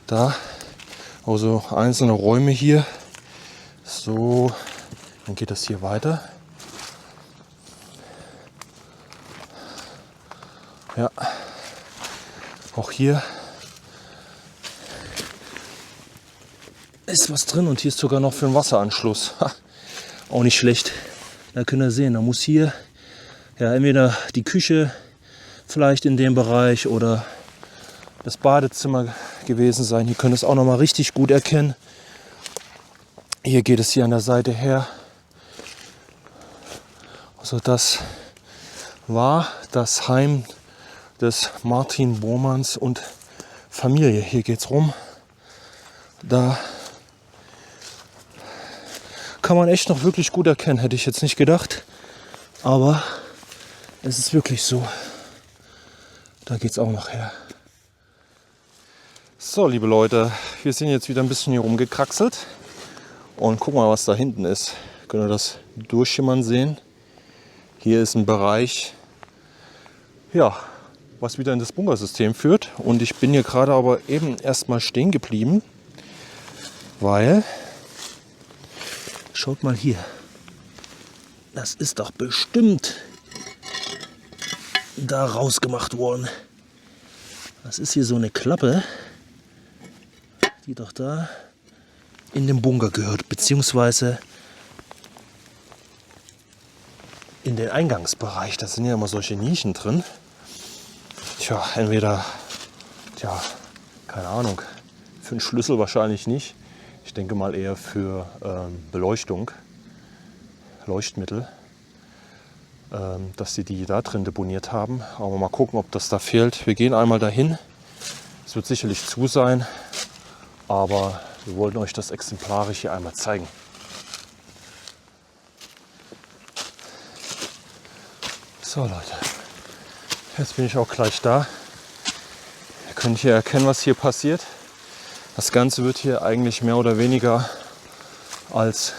Da, also einzelne Räume hier. So, dann geht das hier weiter. Ja, auch hier ist was drin und hier ist sogar noch für einen Wasseranschluss. Ha, auch nicht schlecht. Da könnt ihr sehen, da muss hier ja entweder die Küche vielleicht in dem Bereich oder das Badezimmer gewesen sein. Hier könnt ihr es auch noch mal richtig gut erkennen. Hier geht es hier an der Seite her. Also das war das Heim des Martin Bormanns und Familie. Hier geht's rum. Da kann man echt noch wirklich gut erkennen. Hätte ich jetzt nicht gedacht. Aber es ist wirklich so. Da geht's auch noch her. So, liebe Leute, wir sind jetzt wieder ein bisschen hier rumgekraxelt. Und guck mal, was da hinten ist. Könnt ihr das durchschimmern sehen? Hier ist ein Bereich, ja, was wieder in das Bunkersystem führt. Und ich bin hier gerade aber eben erstmal stehen geblieben, weil, schaut mal hier, das ist doch bestimmt da rausgemacht worden. Das ist hier so eine Klappe, die doch da in den Bunker gehört, beziehungsweise in den Eingangsbereich. Da sind ja immer solche Nischen drin. Tja, entweder, keine Ahnung, für einen Schlüssel wahrscheinlich nicht. Ich denke mal eher für Beleuchtung, Leuchtmittel, dass sie die da drin deponiert haben. Aber mal gucken, ob das da fehlt. Wir gehen einmal dahin. Es wird sicherlich zu sein, aber wir wollten euch das exemplarisch hier einmal zeigen. So Leute, jetzt bin ich auch gleich da. Ihr könnt hier erkennen, was hier passiert. Das Ganze wird hier eigentlich mehr oder weniger als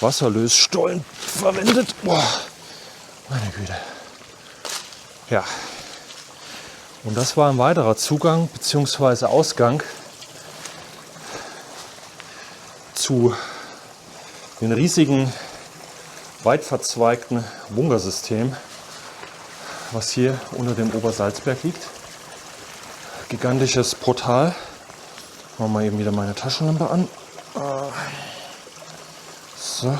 Wasserlösstollen verwendet. Boah, meine Güte. Ja, und das war ein weiterer Zugang bzw. Ausgang zu den riesigen, weit verzweigten Bunkersystem, was hier unter dem Obersalzberg liegt. Gigantisches Portal. Machen wir mal eben wieder meine Taschenlampe an. So.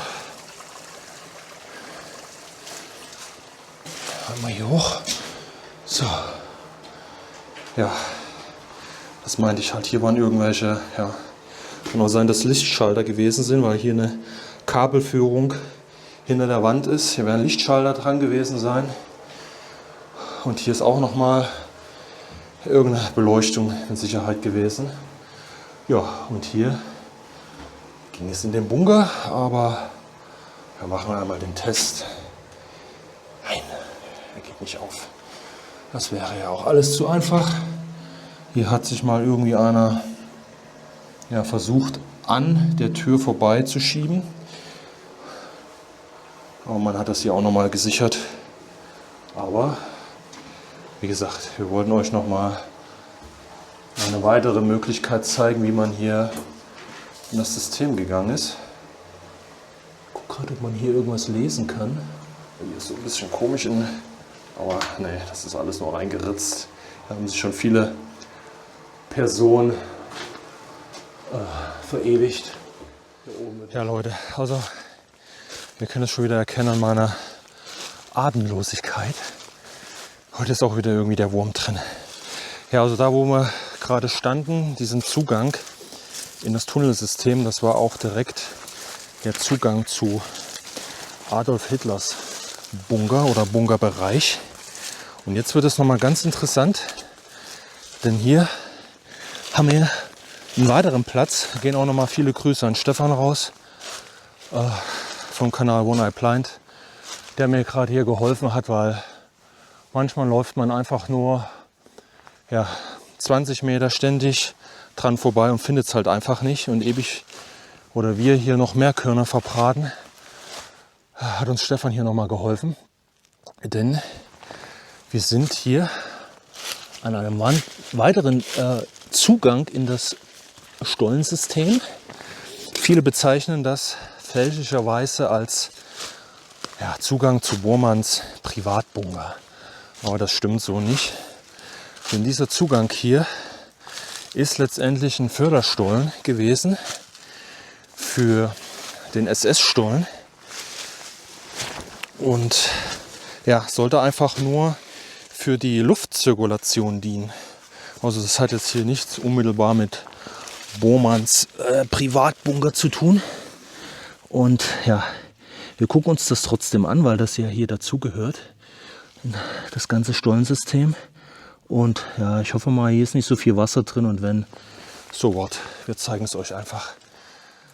Einmal hier hoch. So. Ja. Das meinte ich halt. Hier waren irgendwelche, ja, kann auch sein, dass Lichtschalter gewesen sind, weil hier eine Kabelführung hinter der Wand ist. Hier werden Lichtschalter dran gewesen sein. Und hier ist auch noch mal irgendeine Beleuchtung mit Sicherheit gewesen. Ja, und hier ging es in den Bunker, aber wir machen einmal den Test. Nein, er geht nicht auf. Das wäre ja auch alles zu einfach. Hier hat sich mal irgendwie einer versucht, an der Tür vorbeizuschieben. Aber man hat das hier auch noch mal gesichert. Aber wie gesagt, wir wollten euch noch mal eine weitere Möglichkeit zeigen, wie man hier in das System gegangen ist. Ich gucke gerade, ob man hier irgendwas lesen kann. Hier ist so ein bisschen komisch, aber nee, das ist alles nur reingeritzt. Da haben sich schon viele Personen verewigt. Ja Leute, also wir können es schon wieder erkennen an meiner Atemlosigkeit. Heute ist auch wieder irgendwie der Wurm drin. Ja, also da, wo wir gerade standen, diesen Zugang in das Tunnelsystem, das war auch direkt der Zugang zu Adolf Hitlers Bunker oder Bunkerbereich. Und jetzt wird es nochmal ganz interessant, denn hier haben wir einen weiteren Platz. Da gehen auch nochmal viele Grüße an Stefan raus vom Kanal One Eye Blind, der mir gerade hier geholfen hat, weil manchmal läuft man einfach nur ja, 20 Meter ständig dran vorbei und findet es halt einfach nicht. Und ewig, oder wir hier noch mehr Körner verbraten, hat uns Stefan hier nochmal geholfen. Denn wir sind hier an einem weiteren Zugang in das Stollensystem. Viele bezeichnen das fälschlicherweise als Zugang zu Bormanns Privatbunker. Aber das stimmt so nicht. Denn dieser Zugang hier ist letztendlich ein Förderstollen gewesen für den SS-Stollen. Und ja, sollte einfach nur für die Luftzirkulation dienen. Also das hat jetzt hier nichts unmittelbar mit Bormanns Privatbunker zu tun. Und ja, wir gucken uns das trotzdem an, weil das ja hier dazugehört, das ganze Stollensystem. Und ja, ich hoffe mal, hier ist nicht so viel Wasser drin und wenn, so what, wir zeigen es euch einfach.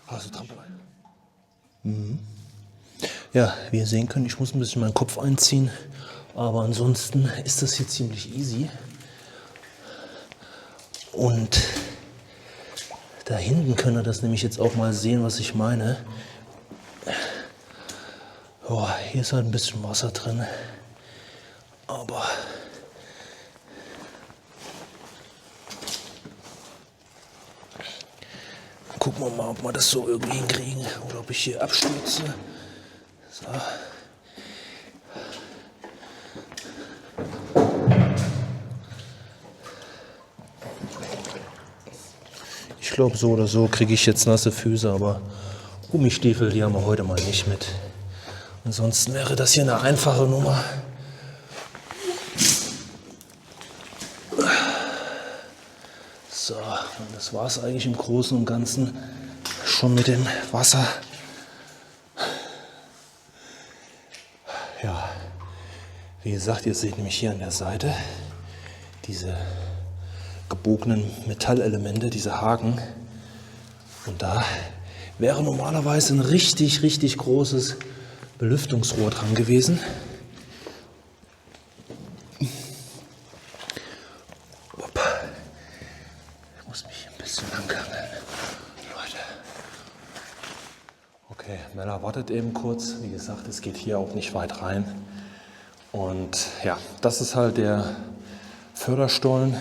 Also dran bleiben. Ja, wie ihr sehen könnt, ich muss ein bisschen meinen Kopf einziehen, aber ansonsten ist das hier ziemlich easy. Und da hinten könnt ihr das nämlich jetzt auch mal sehen, was ich meine. Oh, hier ist halt ein bisschen Wasser drin, aber gucken wir mal, ob wir das so irgendwie hinkriegen oder ob ich hier abstürze. So. Ich glaube, so oder so kriege ich jetzt nasse Füße, aber Gummistiefel, die haben wir heute mal nicht mit. Ansonsten wäre das hier eine einfache Nummer. So, und das war es eigentlich im Großen und Ganzen schon mit dem Wasser. Ja, wie gesagt, ihr seht nämlich hier an der Seite diese gebogenen Metallelemente, diese Haken. Und da wäre normalerweise ein richtig, richtig großes Belüftungsrohr dran gewesen. Ich muss mich ein bisschen langhangeln, Leute. Okay, Mella wartet eben kurz. Wie gesagt, es geht hier auch nicht weit rein. Und ja, das ist halt der Förderstollen,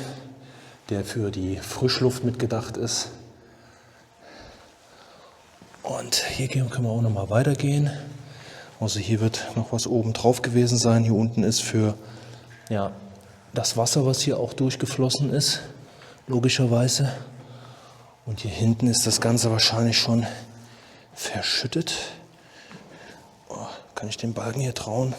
der für die Frischluft mitgedacht ist. Und hier können wir auch noch mal weitergehen. Also hier wird noch was oben drauf gewesen sein. Hier unten ist für das Wasser, was hier auch durchgeflossen ist, logischerweise. Und hier hinten ist das Ganze wahrscheinlich schon verschüttet. Oh, kann ich den Balken hier trauen?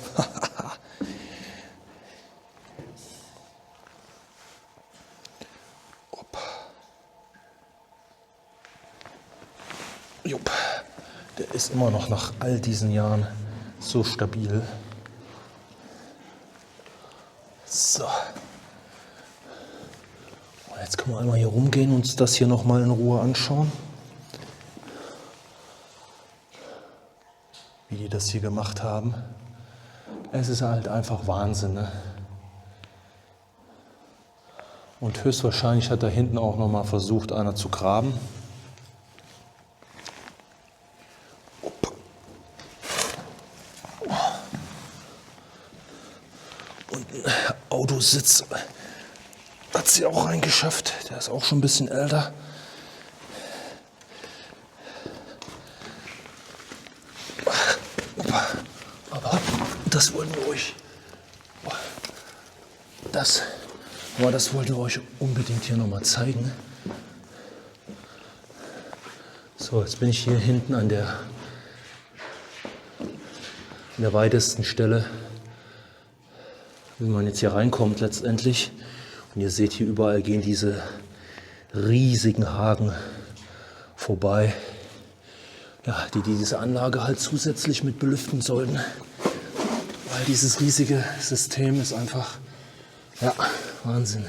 Jupp, der ist immer noch nach all diesen Jahren so stabil. So. Und jetzt können wir einmal hier rumgehen und uns das hier noch mal in Ruhe anschauen. Wie die das hier gemacht haben. Es ist halt einfach Wahnsinn, ne? Und höchstwahrscheinlich hat da hinten auch noch mal versucht, einer zu graben. Autositz hat sie auch reingeschafft. Der ist auch schon ein bisschen älter. Aber das wollten wir euch. Das wollten wir euch unbedingt hier nochmal zeigen. So, jetzt bin ich hier hinten an der weitesten Stelle, wie man jetzt hier reinkommt letztendlich. Und ihr seht hier überall gehen diese riesigen Haken vorbei, ja, die diese Anlage halt zusätzlich mit belüften sollten. Weil dieses riesige System ist einfach, ja, Wahnsinn.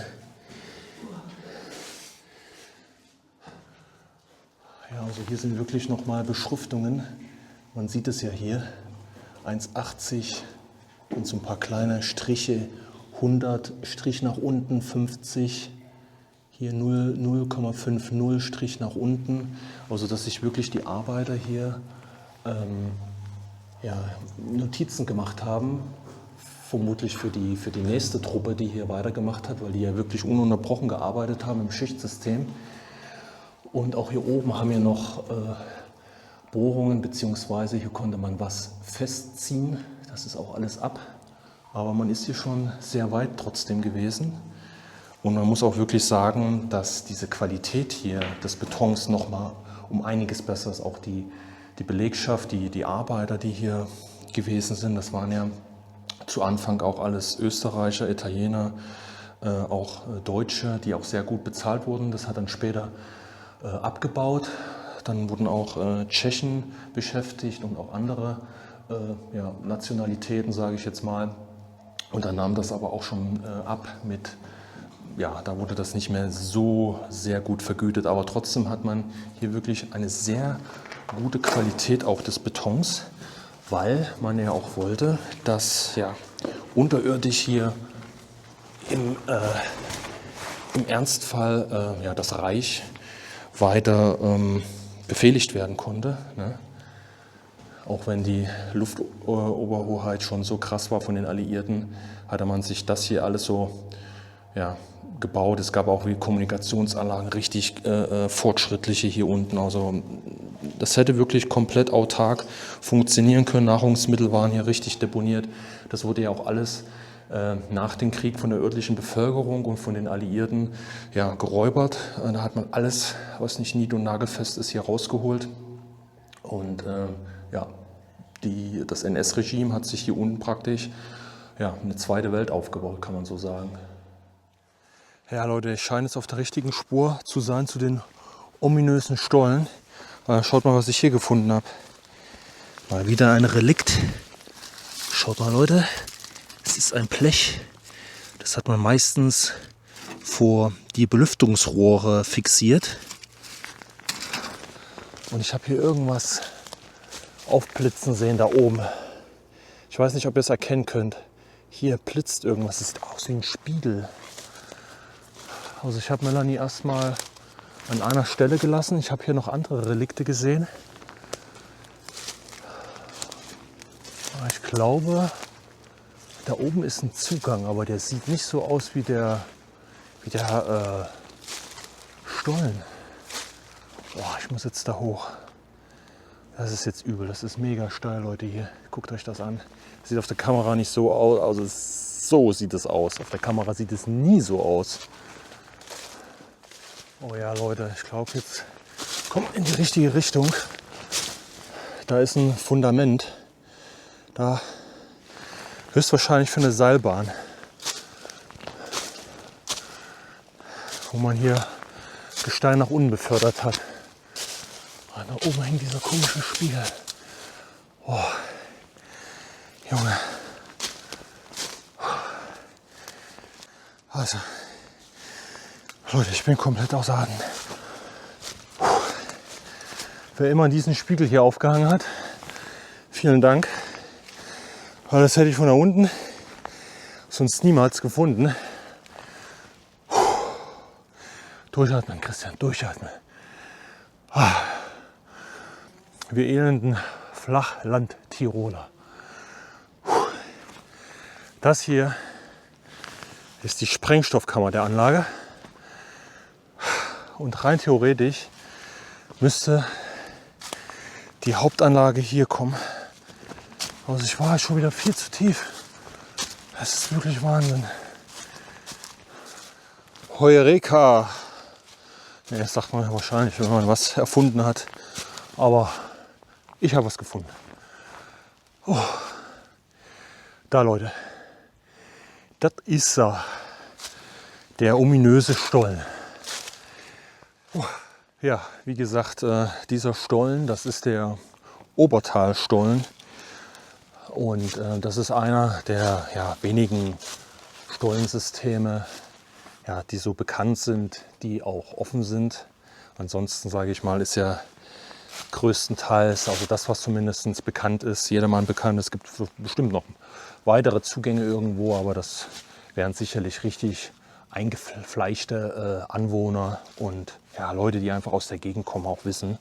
Ja, also hier sind wirklich nochmal Beschriftungen. Man sieht es ja hier, 1,80 und so ein paar kleine Striche 100 Strich nach unten, 50, hier 0,50 Strich nach unten. Also dass sich wirklich die Arbeiter hier Notizen gemacht haben, vermutlich für die nächste Truppe, die hier weitergemacht hat, weil die ja wirklich ununterbrochen gearbeitet haben im Schichtsystem. Und auch hier oben haben wir noch Bohrungen, beziehungsweise hier konnte man was festziehen. Das ist auch alles ab. Aber man ist hier schon sehr weit trotzdem gewesen. Und man muss auch wirklich sagen, dass diese Qualität hier des Betons nochmal um einiges besser ist. Auch die Belegschaft, die Arbeiter, die hier gewesen sind, das waren ja zu Anfang auch alles Österreicher, Italiener, auch Deutsche, die auch sehr gut bezahlt wurden. Das hat dann später abgebaut. Dann wurden auch Tschechen beschäftigt und auch andere Nationalitäten, sage ich jetzt mal. Und dann nahm das aber auch schon ab mit, da wurde das nicht mehr so sehr gut vergütet. Aber trotzdem hat man hier wirklich eine sehr gute Qualität auch des Betons, weil man ja auch wollte, dass unterirdisch hier im Ernstfall das Reich weiter befehligt werden konnte. Ne? Auch wenn die Luftoberhoheit schon so krass war von den Alliierten, hatte man sich das hier alles so gebaut. Es gab auch wie Kommunikationsanlagen, richtig fortschrittliche hier unten. Also das hätte wirklich komplett autark funktionieren können. Nahrungsmittel waren hier richtig deponiert. Das wurde ja auch alles nach dem Krieg von der örtlichen Bevölkerung und von den Alliierten geräubert. Da hat man alles, was nicht nied- und nagelfest ist, hier rausgeholt. Und das NS-Regime hat sich hier unten praktisch eine zweite Welt aufgebaut, kann man so sagen. Ja Leute, ich scheine jetzt auf der richtigen Spur zu sein zu den ominösen Stollen. Schaut mal, was ich hier gefunden habe. Mal wieder ein Relikt. Schaut mal Leute, es ist ein Blech. Das hat man meistens vor die Belüftungsrohre fixiert. Und ich habe hier irgendwas aufblitzen sehen da oben. Ich weiß nicht, ob ihr es erkennen könnt. Hier blitzt irgendwas, es sieht aus wie ein Spiegel. Also ich habe Melanie erstmal an einer Stelle gelassen. Ich habe hier noch andere Relikte gesehen. Ich glaube, da oben ist ein Zugang, aber der sieht nicht so aus wie der Stollen. Boah, ich muss jetzt da hoch. Das ist jetzt übel, das ist mega steil, Leute, hier. Guckt euch das an. Das sieht auf der Kamera nicht so aus, also so sieht es aus. Auf der Kamera sieht es nie so aus. Oh ja, Leute, ich glaube, jetzt kommt in die richtige Richtung. Da ist ein Fundament. Da höchstwahrscheinlich für eine Seilbahn. Wo man hier Gestein nach unten befördert hat. Und da oben hängt dieser komische Spiegel. Oh, Junge. Also, Leute, ich bin komplett außer Atem. Wer immer diesen Spiegel hier aufgehangen hat, vielen Dank. Weil das hätte ich von da unten sonst niemals gefunden. Durchatmen, Christian, durchatmen. Wir elenden Flachland-Tiroler. Das hier ist die Sprengstoffkammer der Anlage. Und rein theoretisch müsste die Hauptanlage hier kommen. Also ich war schon wieder viel zu tief. Das ist wirklich Wahnsinn. Heureka! Ja, das sagt man wahrscheinlich, wenn man was erfunden hat. Aber ich habe was gefunden. Oh. Da, Leute. Das ist der ominöse Stollen. Oh. Ja, wie gesagt, dieser Stollen, das ist der Obertalstollen. Und das ist einer der wenigen Stollensysteme, die so bekannt sind, die auch offen sind. Ansonsten, sage ich mal, ist ja größtenteils, also das, was zumindest bekannt ist, jedermann bekannt. Es gibt bestimmt noch weitere Zugänge irgendwo, aber das wären sicherlich richtig eingefleischte Anwohner und ja, Leute, die einfach aus der Gegend kommen, auch wissen.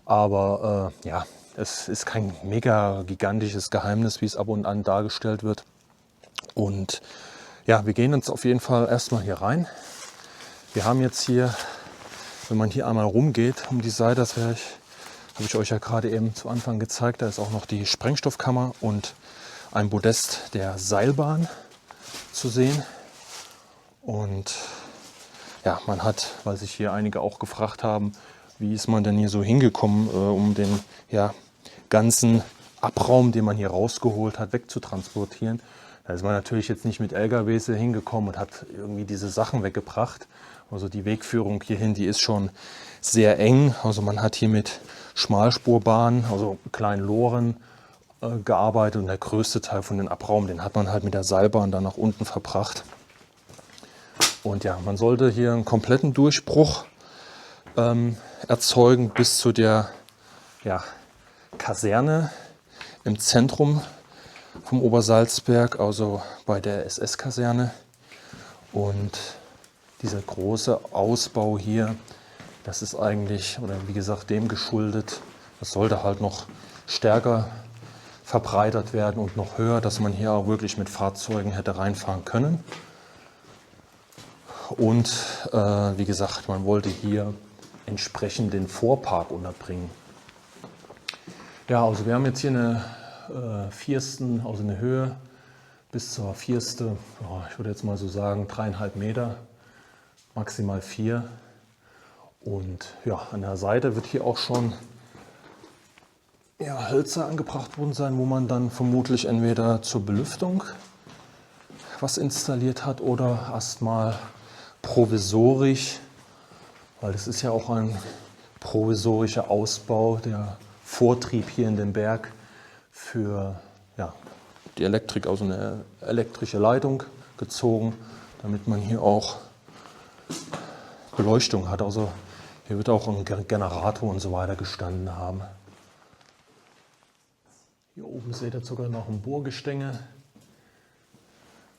Aber ja, es ist kein mega gigantisches Geheimnis, wie es ab und an dargestellt wird. Und ja, wir gehen jetzt auf jeden Fall erstmal hier rein. Wir haben jetzt hier, wenn man hier einmal rumgeht um die Seite, das habe ich euch ja gerade eben zu Anfang gezeigt, da ist auch noch die Sprengstoffkammer und ein Podest der Seilbahn zu sehen. Und ja, man hat, weil sich hier einige auch gefragt haben, wie ist man denn hier so hingekommen, um den ganzen Abraum, den man hier rausgeholt hat, wegzutransportieren. Da ist man natürlich jetzt nicht mit LKWs hingekommen und hat irgendwie diese Sachen weggebracht. Also die Wegführung hierhin, die ist schon sehr eng. Also man hat hier mit Schmalspurbahnen, also kleinen Loren gearbeitet und der größte Teil von dem Abraum, den hat man halt mit der Seilbahn dann nach unten verbracht. Und ja, man sollte hier einen kompletten Durchbruch erzeugen bis zu der Kaserne im Zentrum vom Obersalzberg, also bei der SS-Kaserne. Und dieser große Ausbau hier, das ist eigentlich, oder wie gesagt, dem geschuldet. Das sollte halt noch stärker verbreitert werden und noch höher, dass man hier auch wirklich mit Fahrzeugen hätte reinfahren können. Und wie gesagt, man wollte hier entsprechend den Vorpark unterbringen. Ja, also wir haben jetzt hier eine Viersten, also eine Höhe bis zur Vierste, ich würde jetzt mal so sagen 3,5 Meter, maximal 4. Und ja, an der Seite wird hier auch schon Hölzer angebracht worden sein, wo man dann vermutlich entweder zur Belüftung was installiert hat oder erstmal provisorisch, weil es ist ja auch ein provisorischer Ausbau, der Vortrieb hier in den Berg für die Elektrik, also eine elektrische Leitung gezogen, damit man hier auch Beleuchtung hat. Also hier wird auch ein Generator und so weiter gestanden haben. Hier oben seht ihr sogar noch ein Bohrgestänge,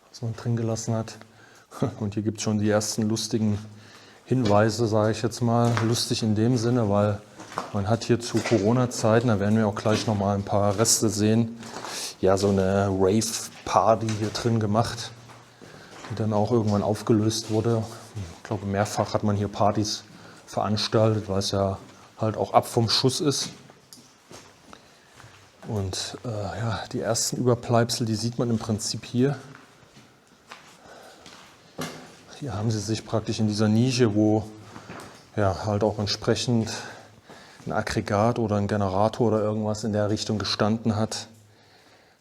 was man drin gelassen hat. Und hier gibt es schon die ersten lustigen Hinweise, sage ich jetzt mal. Lustig in dem Sinne, weil man hat hier zu Corona-Zeiten, da werden wir auch gleich noch mal ein paar Reste sehen, ja, so eine Rave-Party hier drin gemacht, die dann auch irgendwann aufgelöst wurde. Ich glaube, mehrfach hat man hier Partys veranstaltet, weil es ja halt auch ab vom Schuss ist. Und die ersten Überbleibsel, die sieht man im Prinzip hier. Hier haben sie sich praktisch in dieser Nische, wo halt auch entsprechend ein Aggregat oder ein Generator oder irgendwas in der Richtung gestanden hat.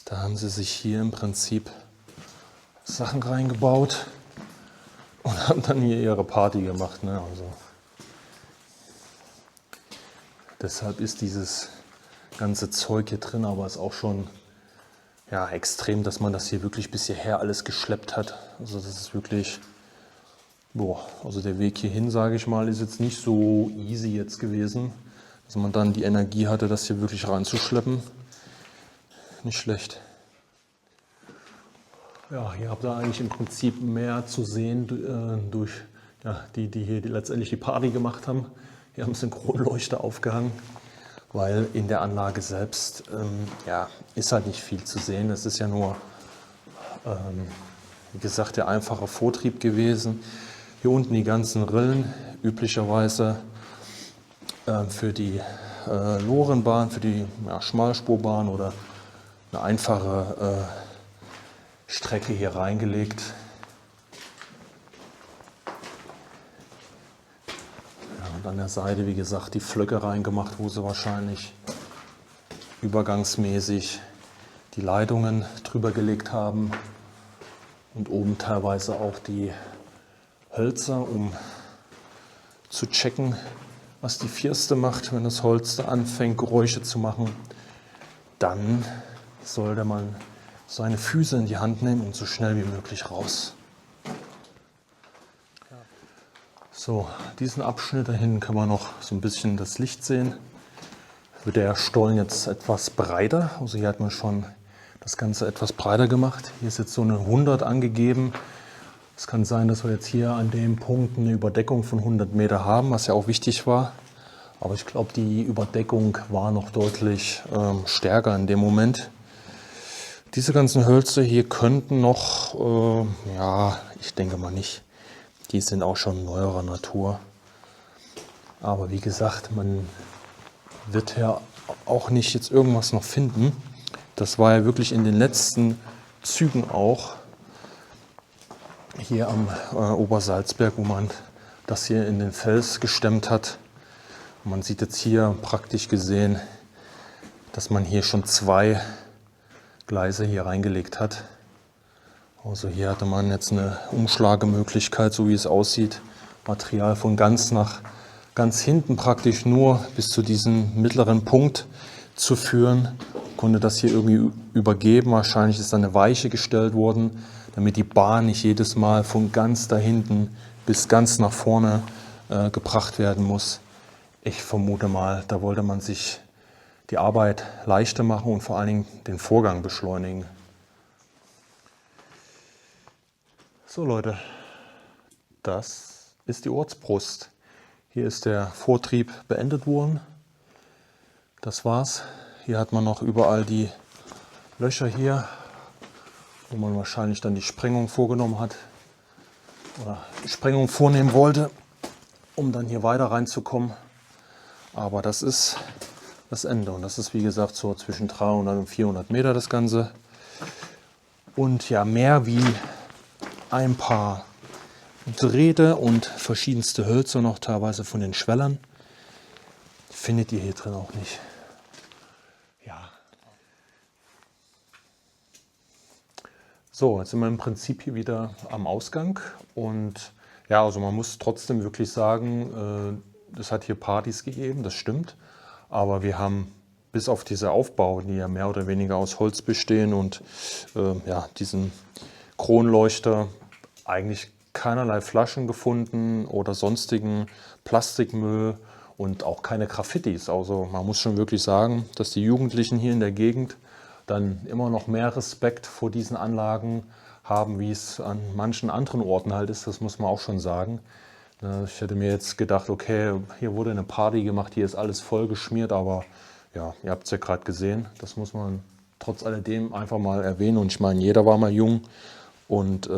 Da haben sie sich hier im Prinzip Sachen reingebaut und haben dann hier ihre Party gemacht. Ne? Also deshalb ist dieses ganze Zeug hier drin, aber es ist auch schon extrem, dass man das hier wirklich bis hierher alles geschleppt hat. Also das ist wirklich, also der Weg hierhin, sage ich mal, ist jetzt nicht so easy jetzt gewesen, dass man dann die Energie hatte, das hier wirklich reinzuschleppen. Nicht schlecht. Ja, hier habt ihr eigentlich im Prinzip mehr zu sehen durch die hier letztendlich die Party gemacht haben. Hier haben Synchronleuchter aufgehangen, weil in der Anlage selbst ist halt nicht viel zu sehen. Es ist ja nur, wie gesagt, der einfache Vortrieb gewesen. Hier unten die ganzen Rillen, üblicherweise für die Lorenbahn, für die Schmalspurbahn oder eine einfache Strecke hier reingelegt. Und an der Seite, wie gesagt, die Flöcke reingemacht, wo sie wahrscheinlich übergangsmäßig die Leitungen drüber gelegt haben. Und oben teilweise auch die Hölzer, um zu checken, was die Firste macht, wenn das Holz da anfängt, Geräusche zu machen. Dann sollte man seine Füße in die Hand nehmen und so schnell wie möglich raus. So, diesen Abschnitt da hinten kann man noch so ein bisschen das Licht sehen. Wird der Stollen jetzt etwas breiter, also hier hat man schon das Ganze etwas breiter gemacht. Hier ist jetzt so eine 100 angegeben. Es kann sein, dass wir jetzt hier an dem Punkt eine Überdeckung von 100 Meter haben, was ja auch wichtig war. Aber ich glaube, die Überdeckung war noch deutlich stärker in dem Moment. Diese ganzen Hölzer hier könnten noch, ja, ich denke mal nicht. Die sind auch schon neuerer Natur. Aber wie gesagt, man wird ja auch nicht jetzt irgendwas noch finden. Das war ja wirklich in den letzten Zügen auch hier am Obersalzberg, wo man das hier in den Fels gestemmt hat. Und man sieht jetzt hier praktisch gesehen, dass man hier schon 2 Gleise hier reingelegt hat. Also hier hatte man jetzt eine Umschlagemöglichkeit, so wie es aussieht. Material von ganz hinten praktisch nur bis zu diesem mittleren Punkt zu führen. Konnte das hier irgendwie übergeben. Wahrscheinlich ist da eine Weiche gestellt worden, damit die Bahn nicht jedes Mal von ganz da hinten bis ganz nach vorne gebracht werden muss. Ich vermute mal, da wollte man sich die Arbeit leichter machen und vor allen Dingen den Vorgang beschleunigen. So Leute, das ist die Ortsbrust. Hier ist der Vortrieb beendet worden. Das war's. Hier hat man noch überall die Löcher hier, wo man wahrscheinlich dann die Sprengung vorgenommen hat oder die Sprengung vornehmen wollte, um dann hier weiter reinzukommen. Aber das ist das Ende und das ist wie gesagt so zwischen 300 und 400 Meter das Ganze. Und ja, mehr wie ein paar Drähte und verschiedenste Hölzer noch teilweise von den Schwellern findet ihr hier drin auch nicht. Ja. So, jetzt sind wir im Prinzip hier wieder am Ausgang und ja, also man muss trotzdem wirklich sagen, es hat hier Partys gegeben, das stimmt, aber wir haben bis auf diese Aufbauten, die ja mehr oder weniger aus Holz bestehen und ja, diesen Kronleuchter, eigentlich keinerlei Flaschen gefunden oder sonstigen Plastikmüll und auch keine Graffitis. Also man muss schon wirklich sagen, dass die Jugendlichen hier in der Gegend dann immer noch mehr Respekt vor diesen Anlagen haben, wie es an manchen anderen Orten halt ist. Das muss man auch schon sagen. Ich hätte mir jetzt gedacht, okay, hier wurde eine Party gemacht, hier ist alles voll geschmiert, aber ja, ihr habt es ja gerade gesehen. Das muss man trotz alledem einfach mal erwähnen. Und ich meine, jeder war mal jung und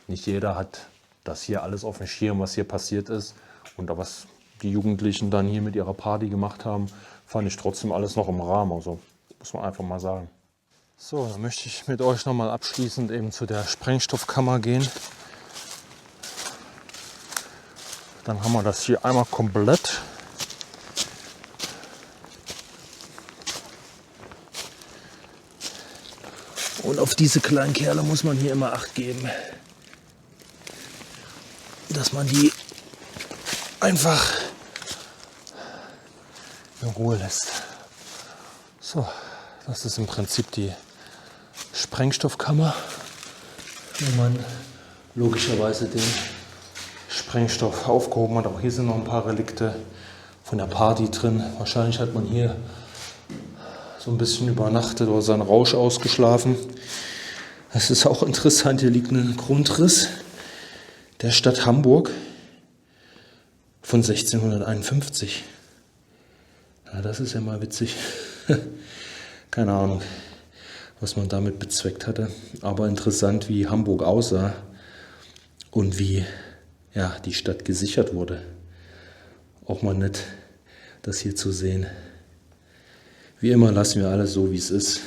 nicht jeder hat das hier alles auf dem Schirm, was hier passiert ist. Und was die Jugendlichen dann hier mit ihrer Party gemacht haben, fand ich trotzdem alles noch im Rahmen. Also muss man einfach mal sagen. So, dann möchte ich mit euch nochmal abschließend eben zu der Sprengstoffkammer gehen. Dann haben wir das hier einmal komplett. Und auf diese kleinen Kerle muss man hier immer Acht geben, dass man die einfach in Ruhe lässt. So, das ist im Prinzip die Sprengstoffkammer, wo man logischerweise den Sprengstoff aufgehoben hat. Auch hier sind noch ein paar Relikte von der Party drin. Wahrscheinlich hat man hier so ein bisschen übernachtet oder seinen Rausch ausgeschlafen. Das ist auch interessant. Hier liegt ein Grundriss der Stadt Hamburg von 1651. Ja, das ist ja mal witzig. Keine Ahnung, was man damit bezweckt hatte. Aber interessant, wie Hamburg aussah und wie ja, die Stadt gesichert wurde. Auch mal nett, das hier zu sehen. Wie immer lassen wir alles so, wie es ist.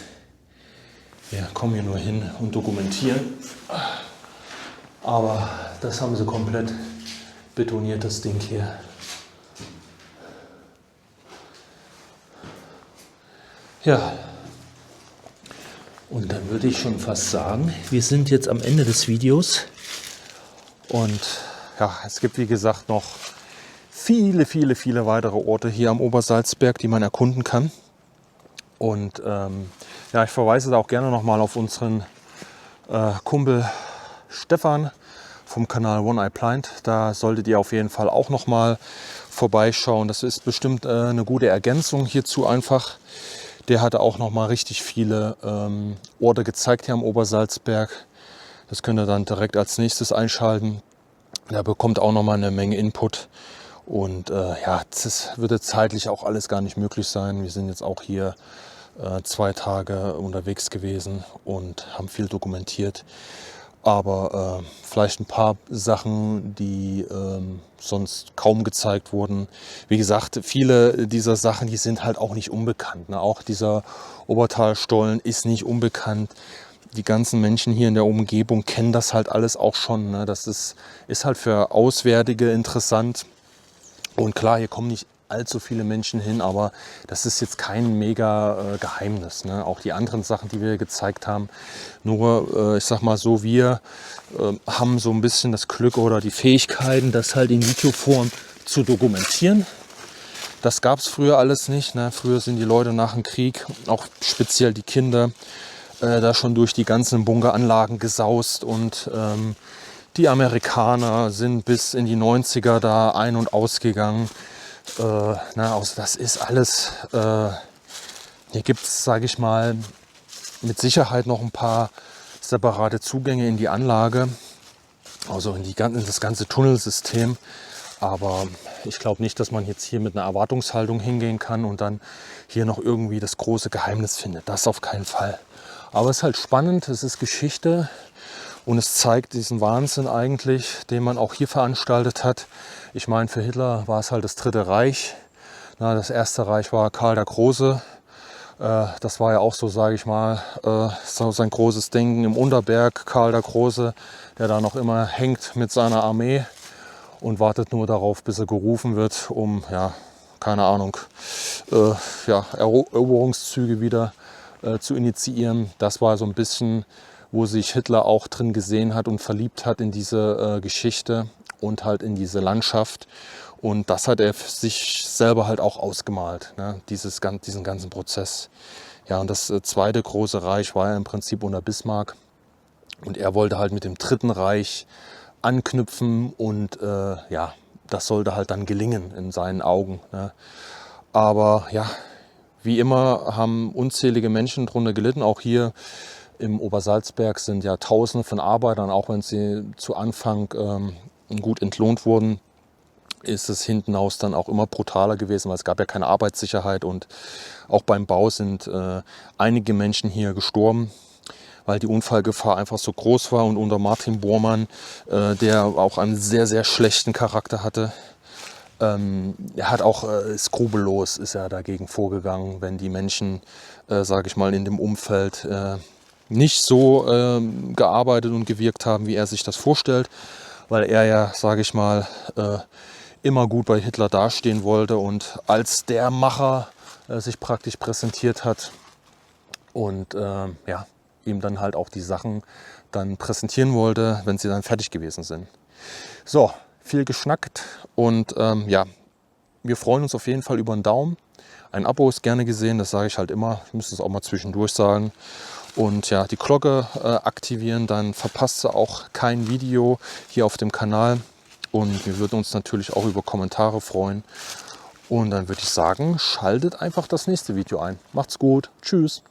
Wir kommen hier nur hin und dokumentieren. Aber das haben sie komplett betoniert, das Ding hier. Ja, und dann würde ich schon fast sagen, wir sind jetzt am Ende des Videos. Und ja, es gibt wie gesagt noch viele weitere Orte hier am Obersalzberg, die man erkunden kann. Und ja, ich verweise da auch gerne nochmal auf unseren Kumpel Stefan vom Kanal One Eye Blind. Da solltet ihr auf jeden Fall auch nochmal vorbeischauen. Das ist bestimmt eine gute Ergänzung hierzu einfach. Der hatte auch noch mal richtig viele Orte gezeigt hier am Obersalzberg. Das könnt ihr dann direkt als nächstes einschalten. Der bekommt auch noch mal eine Menge Input. Und ja, das würde zeitlich auch alles gar nicht möglich sein. Wir sind jetzt auch hier 2 Tage unterwegs gewesen und haben viel dokumentiert. Aber vielleicht ein paar Sachen, die sonst kaum gezeigt wurden. Wie gesagt, viele dieser Sachen, die sind halt auch nicht unbekannt. Ne? Auch dieser Obertalstollen ist nicht unbekannt. Die ganzen Menschen hier in der Umgebung kennen das halt alles auch schon. Ne? Das ist halt für Auswärtige interessant. Und klar, hier kommen nicht allzu viele Menschen hin, aber das ist jetzt kein mega Geheimnis. Ne? Auch die anderen Sachen, die wir gezeigt haben. Nur, ich sag mal so, wir haben so ein bisschen das Glück oder die Fähigkeiten, das halt in Videoform zu dokumentieren. Das gab es früher alles nicht. Ne? Früher sind die Leute nach dem Krieg, auch speziell die Kinder, da schon durch die ganzen Bunkeranlagen gesaust und die Amerikaner sind bis in die 90er da ein- und ausgegangen. Also das ist alles, hier gibt es, sage ich mal, mit Sicherheit noch ein paar separate Zugänge in die Anlage, also in das ganze Tunnelsystem. Aber ich glaube nicht, dass man jetzt hier mit einer Erwartungshaltung hingehen kann und dann hier noch irgendwie das große Geheimnis findet. Das auf keinen Fall. Aber es ist halt spannend, es ist Geschichte. Und es zeigt diesen Wahnsinn eigentlich, den man auch hier veranstaltet hat. Ich meine, für Hitler war es halt das Dritte Reich. Das Erste Reich war Karl der Große. Das war ja auch so, sage ich mal, so sein großes Denken im Unterberg. Karl der Große, der da noch immer hängt mit seiner Armee und wartet nur darauf, bis er gerufen wird, um, ja, keine Ahnung, Eroberungszüge wieder zu initiieren. Das war so ein bisschen, wo sich Hitler auch drin gesehen hat und verliebt hat in diese Geschichte und halt in diese Landschaft. Und das hat er sich selber halt auch ausgemalt, ne? Diesen ganzen Prozess. Ja, und das Zweite Große Reich war ja im Prinzip unter Bismarck. Und er wollte halt mit dem Dritten Reich anknüpfen und das sollte halt dann gelingen in seinen Augen. Ne? Aber ja, wie immer haben unzählige Menschen darunter gelitten, auch hier im Obersalzberg sind ja Tausende von Arbeitern, auch wenn sie zu Anfang gut entlohnt wurden, ist es hinten raus dann auch immer brutaler gewesen, weil es gab ja keine Arbeitssicherheit und auch beim Bau sind einige Menschen hier gestorben, weil die Unfallgefahr einfach so groß war. Und unter Martin Bormann, der auch einen sehr, sehr schlechten Charakter hatte, er hat auch skrupellos ist er dagegen vorgegangen, wenn die Menschen, sage ich mal, in dem Umfeld nicht so gearbeitet und gewirkt haben, wie er sich das vorstellt, weil er ja, sage ich mal, immer gut bei Hitler dastehen wollte und als der Macher sich praktisch präsentiert hat und ihm dann halt auch die Sachen dann präsentieren wollte, wenn sie dann fertig gewesen sind. So, viel geschnackt und wir freuen uns auf jeden Fall über einen Daumen. Ein Abo ist gerne gesehen, das sage ich halt immer. Ich müsste es auch mal zwischendurch sagen. Und ja, die Glocke aktivieren, dann verpasst ihr auch kein Video hier auf dem Kanal. Und wir würden uns natürlich auch über Kommentare freuen. Und dann würde ich sagen, schaltet einfach das nächste Video ein. Macht's gut. Tschüss.